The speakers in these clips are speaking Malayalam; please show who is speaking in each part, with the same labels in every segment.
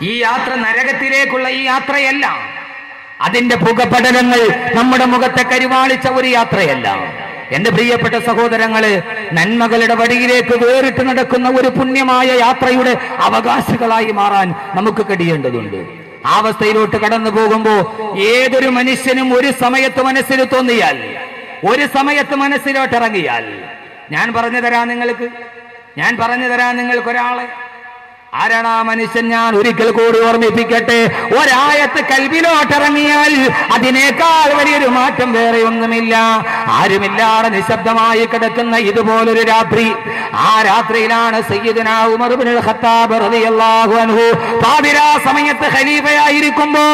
Speaker 1: ഈ യാത്ര നരകത്തിലേക്കുള്ള ഈ യാത്രയല്ല. അതിന്റെ പുകപടലങ്ങൾ നമ്മുടെ മുഖത്തെ കരുവാളിച്ച ഒരു യാത്രയല്ല. എന്റെ പ്രിയപ്പെട്ട സഹോദരങ്ങള്, നന്മകളുടെ വഴിയിലേക്ക് വേറിട്ട് നടക്കുന്ന ഒരു പുണ്യമായ യാത്രയുടെ അവകാശികളായി മാറാൻ നമുക്ക് കഴിയേണ്ടതുണ്ട്. ആ അവസ്ഥയിലോട്ട് കടന്നു പോകുമ്പോ ഏതൊരു മനുഷ്യനും ഒരു സമയത്ത് മനസ്സിൽ തോന്നിയാൽ, ഒരു സമയത്ത് മനസ്സിലോട്ട് ഇറങ്ങിയാൽ, ഞാൻ പറഞ്ഞു തരാം നിങ്ങൾക്ക് ഒരാളെ. ആരാണ് ആ മനുഷ്യൻ? ഞാൻ ഒരിക്കൽ കൂടി ഓർമ്മിപ്പിക്കട്ടെ. ഒരായത്ത് കൽബിലോട്ടിറങ്ങിയാൽ അതിനേക്കാൾ വലിയൊരു മാറ്റം വേറെ ഒന്നുമില്ല. ആരുമില്ലാതെ നിശബ്ദമായി കിടക്കുന്ന ഇതുപോലൊരു രാത്രി. ആ രാത്രിയിലാണ് സയ്യിദുനാ ഉമർ ഇബ്നുൽ ഖത്താബ് റളിയല്ലാഹു അൻഹു പാതിരാ സമയത്ത് ഖലീഫയായിരിക്കുമ്പോ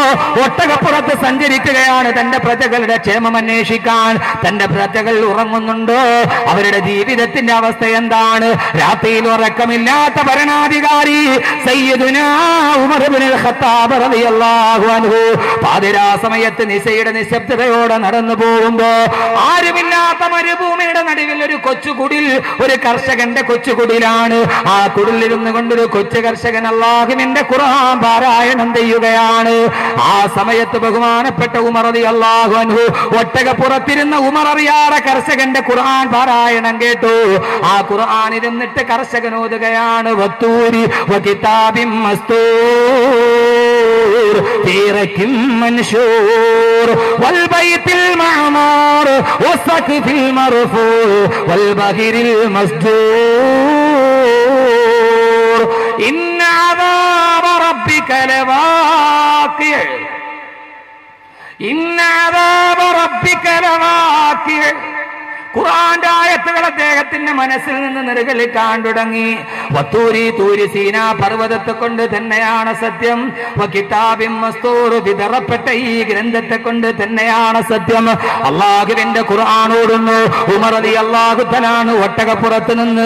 Speaker 1: ഒട്ടകപ്പുറത്ത് സഞ്ചരിക്കുകയാണ് തന്റെ പ്രജകളുടെ ക്ഷേമം അന്വേഷിക്കാൻ. തന്റെ പ്രജകൾ ഉറങ്ങുന്നുണ്ടോ? അവരുടെ ജീവിതത്തിന്റെ അവസ്ഥ എന്താണ്? രാത്രിയിൽ ഉറക്കമില്ലാത്ത ഭരണാധികാരി സയ്യിദുനാ ഉമർ ഇബ്നുൽ ഖത്താബ് റളിയല്ലാഹു അൻഹു പാതിരാ സമയത്ത് നിശയുടെ നിശബ്ദതയോടെ നടന്നു പോകുമ്പോ ആരുമില്ലാത്ത മരുഭൂമിയുടെ നടുവിൽ ഒരു കൊച്ചുകുടിൽ, ഒരു കർഷകന്റെ കൊച്ചുകുടിലാണ്. ആ കുടിലിരുന്നു കൊണ്ടൊരു കൊച്ചു കർഷകൻ അല്ലാഹുവിന്റെ ഖുർആൻ പാരായണം ചെയ്യുകയാണ്. ആ സമയത്ത് ബഹുമാനപ്പെട്ട ഉമർ റളിയല്ലാഹു അൻഹു ഒട്ടകപ്പുറത്തിരുന്ന ഉമർ അറിയാതെ കർഷകന്റെ ഖുർആൻ പാരായണം കേട്ടു. ആ ഖുർആൻ ഇരുന്നിട്ട് കർഷകൻ ഓതുകയാണ്. വത്തൂരി വകിതാബിൻ മസ്തൂർ ഫീ റക്കിൻ മൻശൂർ വൽ ബൈത്തിൽ മഅമൂർ വസ്ഖഫിൽ മർഫൂ വൽ ബഹിരിൽ മസ്ജൂർ ഇന്ന അദാബ റബ്ബിക ലവാഖി ഇന്ന അദാബ റബ്ബിക ലവാഖി. ഖുർആന്റെ ആയത്തുകൾ അദ്ദേഹത്തിന്റെ മനസ്സിൽ നിന്ന് നിറകളിക്കാൻ തുടങ്ങി. വത്തൂരി തൂരി സീനാ പർവ്വതത്തെ കൊണ്ട് തന്നെയാണ് സത്യം. വകിതാബിൻ മസ്തൂർ വിതറപ്പെട്ട ഈ ഗ്രന്ഥത്തെ കൊണ്ട് തന്നെയാണ് സത്യം. അല്ലാഹുവിന്റെ ഖുർആൻ ഓടുന്നു. ഉമർ റളിയല്ലാഹു തആല ഒട്ടകപ്പുറത്ത് നിന്ന്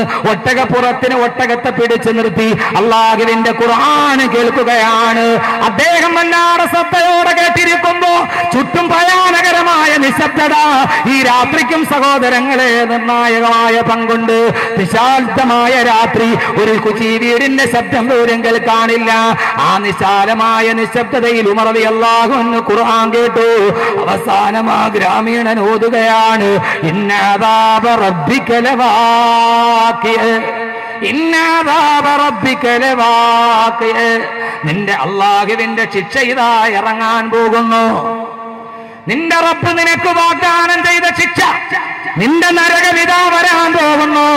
Speaker 1: ഒട്ടകത്തെ പിടിച്ചു നിർത്തി അല്ലാഹുവിന്റെ ഖുർആൻ കേൾക്കുകയാണ്. അദ്ദേഹം വല്ലാതെ ശ്രദ്ധയോടെ കേട്ടിരിക്കുമ്പോ ചുറ്റും ഭയാനകരമായ നിശബ്ദത. ഈ രാത്രിക്കും സഹോദരങ്ങളെ നിർണായകമായ പങ്കുണ്ട്. വിശാലമായ രാത്രി, ഒരു കുചീവീടിന്റെ ശബ്ദം പോലും കേൾക്കാനില്ല. ആ നിശാലമായ നിശബ്ദതയിൽ ഉമർ റളിയല്ലാഹു അൻഹു ഖുർആൻ കേട്ടു. അവസാനം ആ ഗ്രാമീണൻ ഓതുകയാണ്. ഇന്ന അദാബ റബ്ബിക ലവാഖി ഇന്ന അദാബ റബ്ബിക ലവാഖി. നിന്റെ അല്ലാഹുവിന്റെ ശിക്ഷ ഇതാ ഇറങ്ങാൻ പോകുന്നു. നിന്റെ റബ്ബ് നിനക്ക് വാഗ്ദാനം ചെയ്ത ശിക്ഷ, നിന്റെ നരകം ഇതാ വരാൻ പോകുന്നു.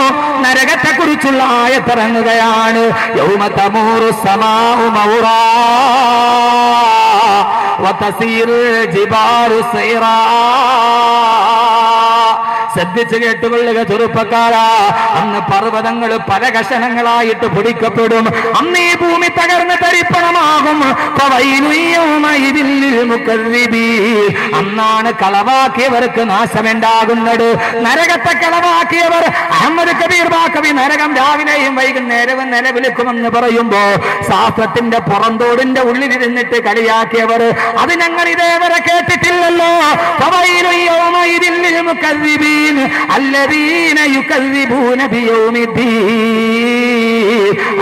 Speaker 1: നരകത്തെ കുറിച്ചുള്ള ആയത്തിറങ്ങുകയാണ്. യൗമ തമൂറു സമാഉ മൗറാ വതസീറു ജിബാലു സൈറാ. ശ്രദ്ധിച്ചു കേട്ടുകൊള്ളുക ചെറുപ്പക്കാരാ. അന്ന് പർവ്വതങ്ങൾ പല കഷണങ്ങളായിട്ട് പൊടിക്കപ്പെടും. അന്ന് ഈ ഭൂമി തകർന്ന് തരിപ്പണമാകും. അന്നാണ് കളവാക്കിയവർക്ക് നാശമുണ്ടാകുന്നത്. നരകത്തെ കളവാക്കിയവർ, അഹമ്മദ് കബീർ ബാക്കവി നരകം രാവിലെയും വൈകുന്നേരവും നിലവിളിക്കുമെന്ന് പറയുമ്പോ ശാസ്ത്രത്തിന്റെ പുറന്തോടിന്റെ ഉള്ളിലിരുന്നിട്ട് കളിയാക്കിയവർ, അത് ഞങ്ങൾ ഇതേവരെ കേട്ടിട്ടില്ലല്ലോ.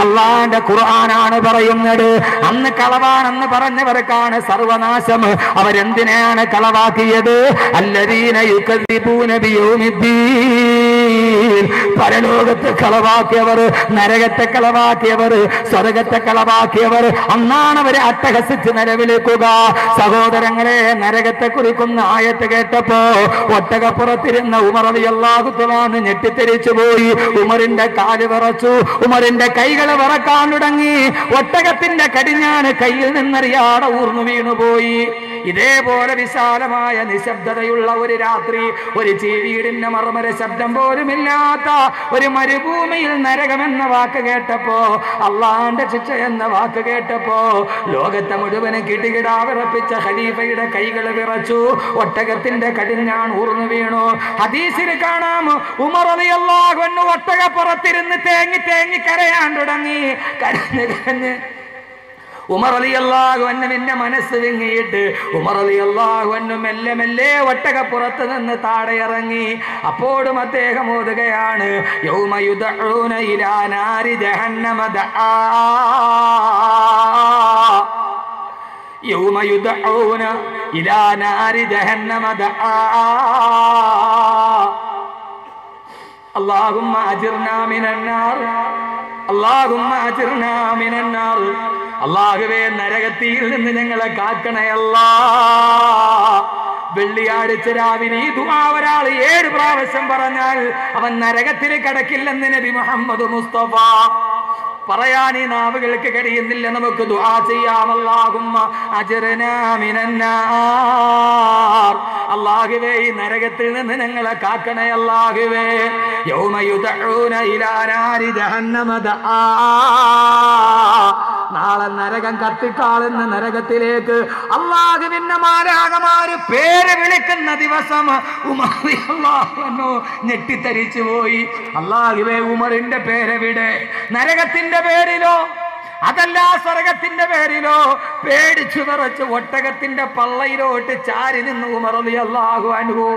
Speaker 1: അള്ളാന്റെ ഖുർആനാണ് പറയുന്നത്. അന്ന് കളവാണെന്ന് പറഞ്ഞവർക്കാണ് സർവനാശം. അവരെന്തിനാണ് കളവാക്കിയത്? അല്ലദീന യുകദ്ദിബൂന ബിയൗമിദ്ദീൻ. പരലോകത്തെ കളവാക്കിയവർ, നരകത്തെ കളവാക്കിയവർ, സ്വർഗത്തെ കളവാക്കിയവർ, അന്നാണ് അവരെ അട്ടഹസിച്ച് നിലവിളിക്കുക. സഹോദരങ്ങളെ, നരകത്തെ കുറിക്കുന്ന ആയത്ത് കേട്ടപ്പോ ഒട്ടകപ്പുറത്തിരുന്ന ഉമർ റളിയല്ലാഹു തആല ഞെട്ടിത്തെരിച്ചു പോയി. ഉമറിന്റെ കാല് വിറച്ചു, ഉമറിന്റെ കൈകൾ വിറക്കാൻ തുടങ്ങി. ഒട്ടകത്തിന്റെ കടിഞ്ഞാണ് കയ്യിൽ നിന്നറിയാതെ ഊർന്നു വീണുപോയി. ഇതേപോലെ വിശാലമായ നിശബ്ദതയുള്ള ഒരു രാത്രി, ഒരു ചീവീടിന്റെ മർമര ശബ്ദം പോലുമില്ലാത്ത ഒരു മരുഭൂമിയിൽ നരകമെന്ന വാക്ക് കേട്ടപ്പോ, അള്ളാന്റെ ശിക്ഷ എന്ന വാക്ക് കേട്ടപ്പോ ലോകത്തെ മുഴുവനും കിടികിടാ വിറപ്പിച്ച ഖലീഫയുടെ കൈകൾ വിറച്ചു. ഒട്ടകത്തിന്റെ കടിഞ്ഞാൺ ഊർന്നു വീണു. ഹദീസിൽ കാണാം, ഉമർ റളിയല്ലാഹു അൻഹു ഒട്ടകപ്പുറത്തിരുന്ന് തേങ്ങി തേങ്ങി കരയാൻ തുടങ്ങി. കരഞ്ഞ് ഉമർ റളിയല്ലാഹു അൻഹുവിന്റെ മനസ്സ് വിങ്ങിയിട്ട് ഉമർ റളിയല്ലാഹു അൻഹു മെല്ലെ മെല്ലെ ഒട്ടകപ്പുറത്ത് നിന്ന് താഴെ ഇറങ്ങി. അപ്പോഴും അദ്ദേഹം ഓതുകയാണ്. യൗമ യുദഊന ഇലാ നാരി ജഹന്നമ ദആ യൗമ യുദഊന ഇലാ നാരി ജഹന്നമ ദആ അല്ലാഹുമ്മ അജിർനാ മിനന്നാർ അല്ലാഹുമ്മ അജിർനാ മിനന്നാർ. അല്ലാഹുവേ നരകത്തിൽ നിന്ന് ഞങ്ങളെ കാക്കണേ അല്ലാഹ്. വെള്ളിയാഴ്ച രാവിലെ ഈ ദുആ ഒരാൾ 7 പ്രാവശ്യം പറഞ്ഞാൽ അവൻ നരകത്തിൽ കടക്കില്ലെന്ന് നബി മുഹമ്മദ് മുസ്തഫ. പറയാൻ ഈ നാവുകൾക്ക് കഴിയുന്നില്ല, നമുക്ക് ദുആ ചെയ്യാം. അല്ലാഹുമ്മ അജ്റിനാ മിനന്നാർ. അല്ലാഹുവേ ഈ നരകത്തിൽ നിന്ന് ഞങ്ങളെ കാക്കണേ അല്ലാഹുവേ. യൗമ യുദഊന ഇലാ നാരി ജഹന്നമ ദആ. നാളെ നരകം കത്തിക്കാളുന്ന നരകത്തിലേക്ക് അല്ലാഹുവിന്റെ മാലാഖമാര് പേര് വിളിക്കുന്ന ദിവസം ഉമർ റളിയല്ലാഹു അൻഹു ഞെട്ടിത്തരിച്ചു പോയി. അല്ലാഹുവേ, ഉമറിന്റെ പേരെവിടെ? നരകത്തിന്റെ പേരിലോ അതല്ല സ്വർഗത്തിന്റെ പേരിലോ? പേടിച്ചു വിറച്ച് ഒട്ടകത്തിന്റെ പള്ളയിലോട്ട് ചാരി നിന്ന് ഉമർ റളിയല്ലാഹു അൻഹു.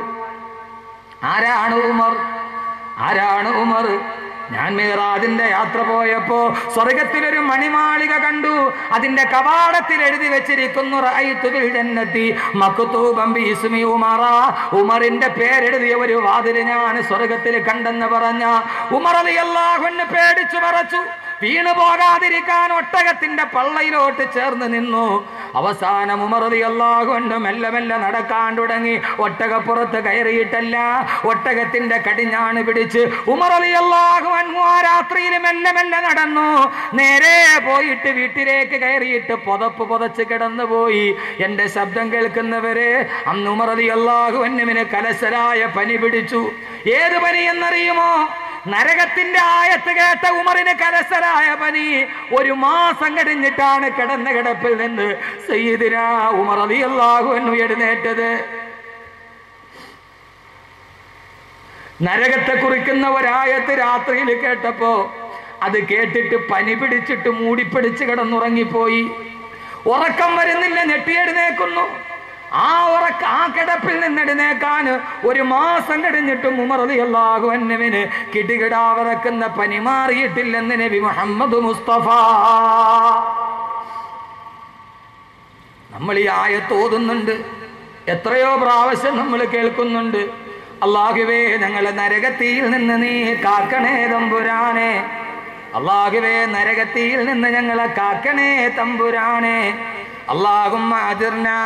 Speaker 1: ആരാണ് ഉമർ? ആരാണ് ഉമർ? ഞാൻ മിഅ്റാജിന്റെ യാത്ര പോയപ്പോ സ്വർഗത്തിലൊരു മണിമാളിക കണ്ടു. അതിന്റെ കവാടത്തിൽ എഴുതി വെച്ചിരിക്കുന്നു റഅയ്തു ബിൽ ജന്നതി മക്തൂബൻ ബിസ്മി ഉമറ. ഉമറിന്റെ പേരെഴുതിയ ഒരു വാതിൽ ഞാൻ സ്വർഗത്തിൽ കണ്ടെന്ന് പറഞ്ഞ ഉമർ റളിയല്ലാഹു അൻഹു പേടിച്ചു വിറച്ചു. വീണു പോകാതിരിക്കാൻ ഒട്ടകത്തിന്റെ പള്ളയിലോട്ട് ചേർന്ന് നിന്നു. അവസാനം ഉമർ റളിയല്ലാഹു അൻഹു മെല്ലെ മെല്ലെ നടക്കാൻ തുടങ്ങി. ഒട്ടകപ്പുറത്ത് കയറിയിട്ടല്ല, ഒട്ടകത്തിന്റെ കടിഞ്ഞാണ് പിടിച്ച് ഉമർ റളിയല്ലാഹു അൻഹു ആ രാത്രിയിൽ മെല്ലെ മെല്ലെ നടന്നു. നേരെ പോയിട്ട് വീട്ടിലേക്ക് കയറിയിട്ട് പുതപ്പ് പുതച്ച് കിടന്നുപോയി. എന്റെ ശബ്ദം കേൾക്കുന്നവരെ, അന്ന് ഉമർ റളിയല്ലാഹു അൻഹുവിന് കലശലായ പനി പിടിച്ചു. ഏത് പനി എന്നറിയുമോ? നരകത്തിന്റെ ആയത്ത് കേട്ട ഉമറിന് കലശലായ പനി. 1 മാസം കഴിഞ്ഞിട്ടാണ് കിടന്ന കിടപ്പിൽ നിന്ന് സയ്യിദുനാ ഉമർ റളിയല്ലാഹു അൻഹു എഴുന്നേറ്റത്. നരകത്തെ കുറിക്കുന്ന ഒരായത്ത് രാത്രിയിൽ കേട്ടപ്പോ അത് കേട്ടിട്ട് പനി പിടിച്ചിട്ട് മൂടിപ്പിടിച്ച് കിടന്നുറങ്ങിപ്പോയി. ഉറക്കം വരുന്നില്ല, ഞെട്ടിയെഴുന്നേക്കുന്നു. ആ കിടപ്പിൽ നിന്നെഴുന്നേക്കാൻ 1 മാസം കഴിഞ്ഞിട്ടും ഉമർ റളിയല്ലാഹു അൻഹുവിന് കിടുകിടാവിറക്കുന്ന പനി മാറിയിട്ടില്ലെന്ന് നബി മുഹമ്മദ് മുസ്തഫ. നമ്മൾ ഈ ആയത്ത് ഓതുന്നുണ്ട്, എത്രയോ പ്രാവശ്യം നമ്മൾ കേൾക്കുന്നുണ്ട്. അല്ലാഹുവേ, ഞങ്ങളെ നരകത്തിൽ നിന്ന് നീ കാക്കണേ തമ്പുരാനെ. അല്ലാഹുവേ, നരകത്തിൽ നിന്ന് ഞങ്ങളെ കാക്കണേ തമ്പുരാനെ. അല്ലാഹുമ്മ അജ്ർനാ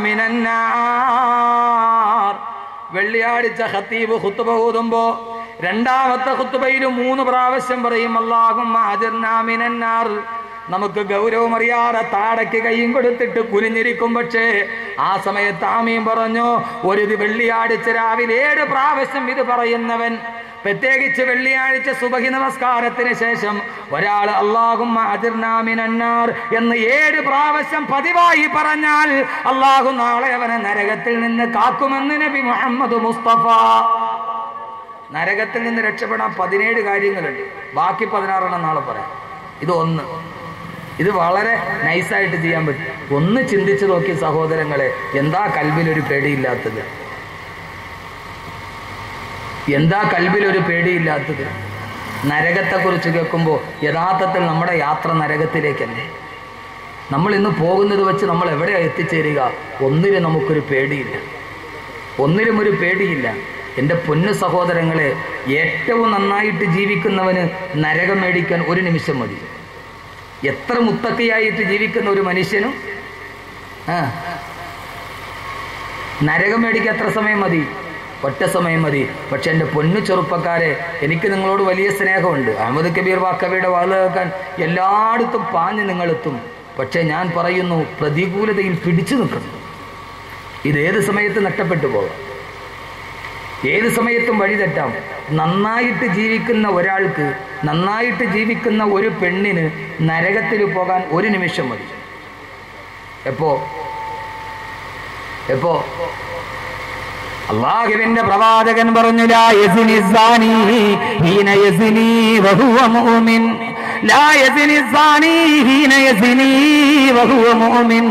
Speaker 1: മിനന്നാർ. വെള്ളിയാഴ്ച ഖതീബ് ഖുത്ബ ഓതുമ്പോ രണ്ടാമത്തെ ഖുത്ബയിൽ 3 പ്രാവശ്യം പറയും അല്ലാഹുമ്മ അജ്ർനാ മിനന്നാർ. നമുക്ക് ഗൗരവമറിയാതെ താടയ്ക്ക് കൈയും കൊടുത്തിട്ട് കുനിഞ്ഞിരിക്കും. പക്ഷേ ആ സമയത്ത് ആമീൻ പറഞ്ഞു. ഒരു വെള്ളിയാഴ്ച രാവിലെ 7 പ്രാവശ്യം ഇത് പറയുന്നവൻ, പ്രത്യേകിച്ച് വെള്ളിയാഴ്ച സുബഹി നമസ്കാരത്തിന് ശേഷം ഒരാൾ അല്ലാഹുമ്മ അജ്ർനാ മിനന്നാർ എന്ന് 7 പ്രാവശ്യം പതിവായി പറഞ്ഞാൽ അല്ലാഹു നാളെ അവനെ നരകത്തിൽ നിന്ന് കാക്കുമെന്ന് നബി മുഹമ്മദ് മുസ്തഫ. നരകത്തിൽ നിന്ന് രക്ഷപ്പെടാൻ 17 കാര്യങ്ങളുണ്ട്. ബാക്കി 16 നാളെ പറയാം. ഇത് വളരെ നൈസായിട്ട് ചെയ്യാൻ പറ്റും. ഒന്ന് ചിന്തിച്ചു നോക്കി സഹോദരങ്ങളെ, എന്താ കൽബിലൊരു പേടിയില്ലാത്തത്? എന്താ കൽബിലൊരു പേടിയില്ലാത്തത്? നരകത്തെക്കുറിച്ച് കേൾക്കുമ്പോൾ യഥാർത്ഥത്തിൽ നമ്മുടെ യാത്ര നരകത്തിലേക്കല്ലേ? നമ്മൾ ഇന്ന് പോകുന്നത് വെച്ച് നമ്മൾ എവിടെയാണ് എത്തിച്ചേരുക? ഒന്നിനും നമുക്കൊരു പേടിയില്ല, ഒന്നിനും ഒരു പേടിയില്ല. എൻ്റെ പൊന്നു സഹോദരങ്ങളെ, ഏറ്റവും നന്നായിട്ട് ജീവിക്കുന്നവന് നരകം മേടിക്കാൻ 1 നിമിഷം മതി. എത്ര മുത്തക്കിയായിട്ട് ജീവിക്കുന്ന ഒരു മനുഷ്യനും നരകം മേടിക്കാൻ എത്ര സമയം മതി? ഒറ്റ സമയം മതി. പക്ഷെ എൻ്റെ പൊന്നു ചെറുപ്പക്കാരെ, എനിക്ക് നിങ്ങളോട് വലിയ സ്നേഹമുണ്ട്. അഹമ്മദ് കബീർ വാക്കവിയുടെ വാള് കേൾക്കാൻ എല്ലായിടത്തും പാഞ്ഞ് നിങ്ങളെത്തും. പക്ഷെ ഞാൻ പറയുന്നു, പ്രതികൂലതയിൽ പിടിച്ചു നിൽക്കുന്നു. ഇതേത് സമയത്ത് നഷ്ടപ്പെട്ടു പോകാം, ഏത് സമയത്തും വഴി തെറ്റാം. നന്നായിട്ട് ജീവിക്കുന്ന ഒരാൾക്ക്, നന്നായിട്ട് ജീവിക്കുന്ന ഒരു പെണ്ണിന് നരകത്തിൽ പോകാൻ 1 നിമിഷം മതി. എപ്പോ അല്ലാഹുവിന്റെ പ്രവാചകൻ പറഞ്ഞു, ലാ യസ്നി സാനി ഹീന യസ്നി വഹുവ മുഅ്മിൻ, ലാ യസ്നി സാനി ഹീന യസ്നി വഹുവ മുഅ്മിൻ.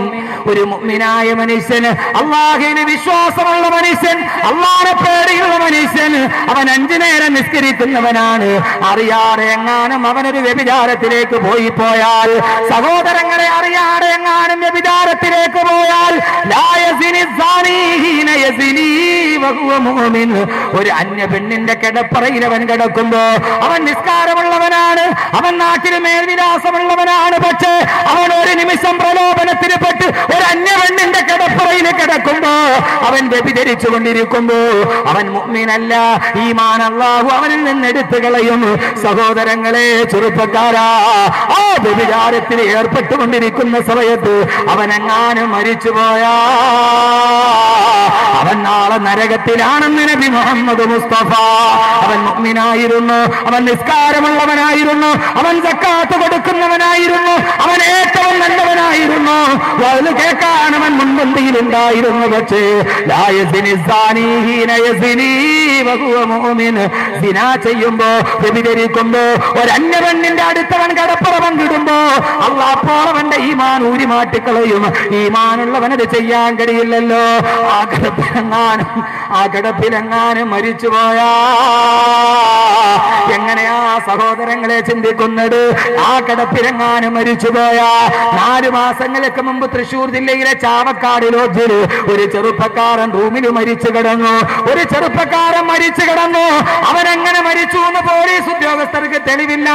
Speaker 1: ഒരു മുഅ്മിനായ മനുഷ്യൻ, അല്ലാഹുവിന് വിശ്വാസമുള്ള മനുഷ്യൻ, അല്ലാഹുവിനെ പേടിയുള്ള മനുഷ്യൻ, അവൻ 5 നേരം നിസ്കരിക്കുന്നവനാണ്. അറിയാതെ എങ്ങാനും അവനൊരു വ്യഭിചാരത്തിലേക്ക് പോയാൽ, സഹോദരങ്ങളെ, അറിയാതെ എങ്ങാനും വ്യഭിചാരത്തിലേക്ക് യസിനി വഹുവ മുഅ്മിൻ. ഒരു അന്യ പെണ്ണിന്റെ കിടപ്പറയിൽ അവൻ കിടക്കുമ്പോ അവൻ നിസ്കാരമുള്ളവനാണ്, അവൻ നാട്ടിൽ മേൽവിലാസമുള്ളവനാണ്. പക്ഷേ അവൻ ഒരു നിമിഷം പ്രലോഭനത്തിന് പെട്ട് ഒരു അന്യ പെണ്ണിന്റെ കിടപ്പറയിൽ കിടക്കുമ്പോ അവൻ വ്യഭിചരിച്ചു കൊണ്ടിരിക്കുമ്പോ അവൻ മുഅ്മിനല്ല. ഈമാൻ അല്ലാഹു അവനിൽ നിന്ന് എടുത്തു കളയും. സഹോദരങ്ങളെ, ചെറുപ്പക്കാരാ, ആ വ്യഭിചാരത്തിൽ ഏർപ്പെട്ടുകൊണ്ടിരിക്കുന്ന സമയത്ത് അവനെങ്ങാനും മരിച്ചുപോയാ അവൻ നാളെ നരകത്തിലാണെന്ന് നബി മുഹമ്മദ് മുസ്തഫ. അവൻ മുഅ്മിനായിരുന്നു, അവൻ നിസ്കാരമുള്ളവനായിരുന്നു, അവൻ സക്കാത്ത് കൊടുക്കുന്നവനായിരുന്നു, അവൻ ഏറ്റവും നല്ലവനായിരുന്നു, വഅദ് കേൾക്കാൻ അവൻ മുൻപന്തിയിലുണ്ടായിരുന്നു. പക്ഷേ ലാ യസ്നി സാനി ഹീന യസ്നി വഹുവ മുഅ്മിൻ. സിനാ ചെയ്യുമ്പോ, വ്യഭിചരിക്കുമ്പോ, ഒരു അന്യ പെണ്ണിന്റെ അടുത്തവൻ കടപ്പറ പങ്കിടുമ്പോ അല്ലാഹ് അപ്പോൾ അവന്റെ ഈമാൻ ഊരി മാറ്റിക്കളയും. ഈമാനുള്ളവനത് ചെയ്യാൻ കഴിയില്ലല്ലോ. ആ കിടപ്പിലെങ്ങാനും മരിച്ചുപോയാ എങ്ങനെയാ സഹോദരങ്ങളെ ചിന്തിക്കുന്നത്? ആ കിടപ്പിലെങ്ങാനും മരിച്ചുപോയാ 4 മാസങ്ങൾക്ക് മുമ്പ് തൃശൂർ ജില്ലയിലെ ചാവക്കാട് ലോഡ്ജിൽ ഒരു ചെറുപ്പക്കാരൻ റൂമിൽ മരിച്ചു കിടന്നു. ഒരു ചെറുപ്പക്കാരൻ മരിച്ചു കിടന്നു. അവനെങ്ങനെ മരിച്ചു എന്ന് പോലീസ് ഉദ്യോഗസ്ഥർക്ക് തെളിവില്ല.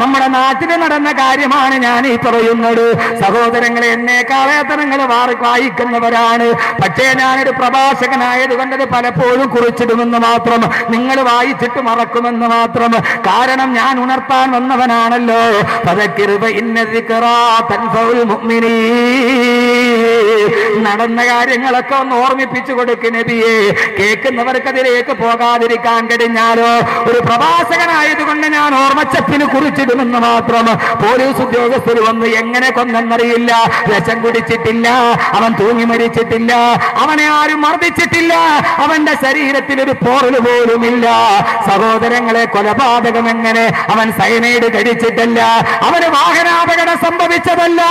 Speaker 1: നമ്മുടെ നാട്ടിൽ നടന്ന കാര്യമാണ് ഞാൻ ഈ പറയുന്നത്. സഹോദരങ്ങളെ, എന്നെക്കാളേറെ നിങ്ങൾ വായിക്കുന്നവരാണ്. പക്ഷേ ഞാനൊരു പ്രഭാഷകനായത് കൊണ്ടത് പലപ്പോഴും കുറിച്ചിടുമെന്ന് മാത്രം, നിങ്ങൾ വായിച്ചിട്ട് മറക്കുമെന്ന് മാത്രം. കാരണം ഞാൻ ഉണർത്താൻ വന്നവനാണല്ലോ. നടന്ന കാര്യങ്ങളൊക്കെ ഒന്ന് ഓർമ്മിപ്പിച്ചു കൊടുക്കും നബിയെ. കേൾക്കുന്നവർക്ക് അതിലേക്ക് പോകാതിരിക്കാൻ കഴിഞ്ഞാലോ? ഒരു പ്രഭാഷകനായതുകൊണ്ട് ഞാൻ ഓർമ്മച്ചപ്പിന് കുറിച്ചിടുമെന്ന് മാത്രം. പോലീസ് ഉദ്യോഗസ്ഥർ വന്ന് എങ്ങനെ കൊന്നെന്നറിയില്ല. വിഷം കുടിച്ചിട്ടില്ല, അവൻ തൂങ്ങി മരിച്ചിട്ടില്ല, അവനെ ആരും മർദ്ദിച്ചിട്ടില്ല, അവന്റെ ശരീരത്തിൽ ഒരു പോറൽ പോലുമില്ല. സഹോദരങ്ങളെ, കൊലപാതകം എങ്ങനെ? അവൻ സയനൈഡ് കഴിച്ചിട്ടല്ല, അവന് വാഹനാപകടം സംഭവിച്ചതല്ല,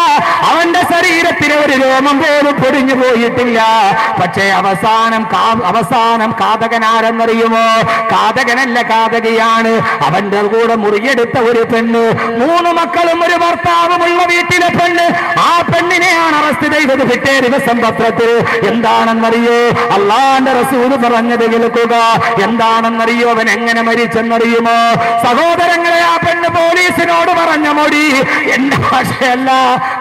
Speaker 1: അവന്റെ ശരീരത്തിലെ ഒരു രോമം പോലും പൊടിഞ്ഞു പോയിട്ടില്ല. പക്ഷേ അവസാനം കാതകനാരെന്നറിയുമോ? കാതകനല്ല, കാതകിയാണ്. അവന്റെ കൂടെ മുറിയെടുത്ത ഒരു പെണ്ണ്, 3 മക്കളും ഒരു ഭർത്താവുമുള്ള വീട്ടിലെ പെണ്ണ്. ആ പെണ്ണിനെയാണ് അറസ്റ്റ് ചെയ്തത് പിറ്റേ ദിവസം പത്രത്തിൽ. എന്താണെന്നറിയോ? അല്ലാഹുവിന്റെ റസൂൽ പറഞ്ഞത് കേൾക്കുക. എന്താണെന്നറിയോ? അവൻ എങ്ങനെ മരിച്ചെന്നറിയുമോ? സഹോദരങ്ങളെ, ആ പെണ്ണ് പോലീസിനോട് പറഞ്ഞ മൊഴി എന്റെ ഭാഷയല്ല,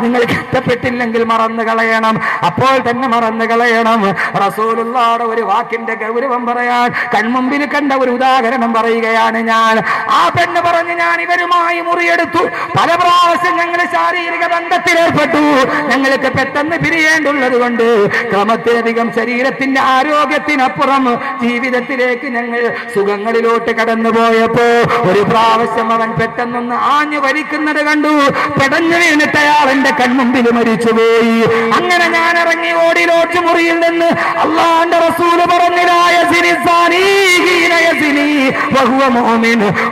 Speaker 1: നിങ്ങൾക്ക് ഇഷ്ടപ്പെട്ടില്ലെങ്കിൽ മറന്നു കളയണം, അപ്പോൾ തന്നെ മറന്നു കളയണം. റസൂലുള്ളാഹിയുടെ ഒരു വാക്കിന്റെ ഗൗരവം പറയാൻ കൺമുമ്പിൽ കണ്ട ഒരു ഉദാഹരണം പറയുകയാണ് ഞാൻ. ആ പെണ്ണ് പറഞ്ഞു, ഞാൻ ഇവരുമായി മുറിയെടുത്തു, പല പ്രാവശ്യം ഞങ്ങൾ ശാരീരിക ബന്ധത്തിലേർപ്പെട്ടു, ഞങ്ങൾക്ക് പെട്ടെന്ന് പിരിയേണ്ടുള്ളത് കൊണ്ട് ക്രമത്തിലധികം ശരീരത്തിന്റെ ആരോഗ്യത്തിനപ്പുറം ജീവിതത്തിലേക്ക് ഞങ്ങൾ സുഖങ്ങളിലോട്ട് കടന്നു പോയപ്പോ ഒരു പ്രാവശ്യം അവൻ പെട്ടെന്നൊന്ന് ആഞ്ഞു വലിക്കുന്നത് കണ്ടു. പെടഞ്ഞു വീണിട്ട് അയാൾ എന്റെ കൺമുമ്പിൽ മരിച്ചുപോയി. അങ്ങനെ ഞാൻ ഇറങ്ങി ഓടി ലോഡ്ജ് മുറിയിൽ നിന്ന്. അല്ലാഹുവിന്റെ റസൂല് പറഞ്ഞു,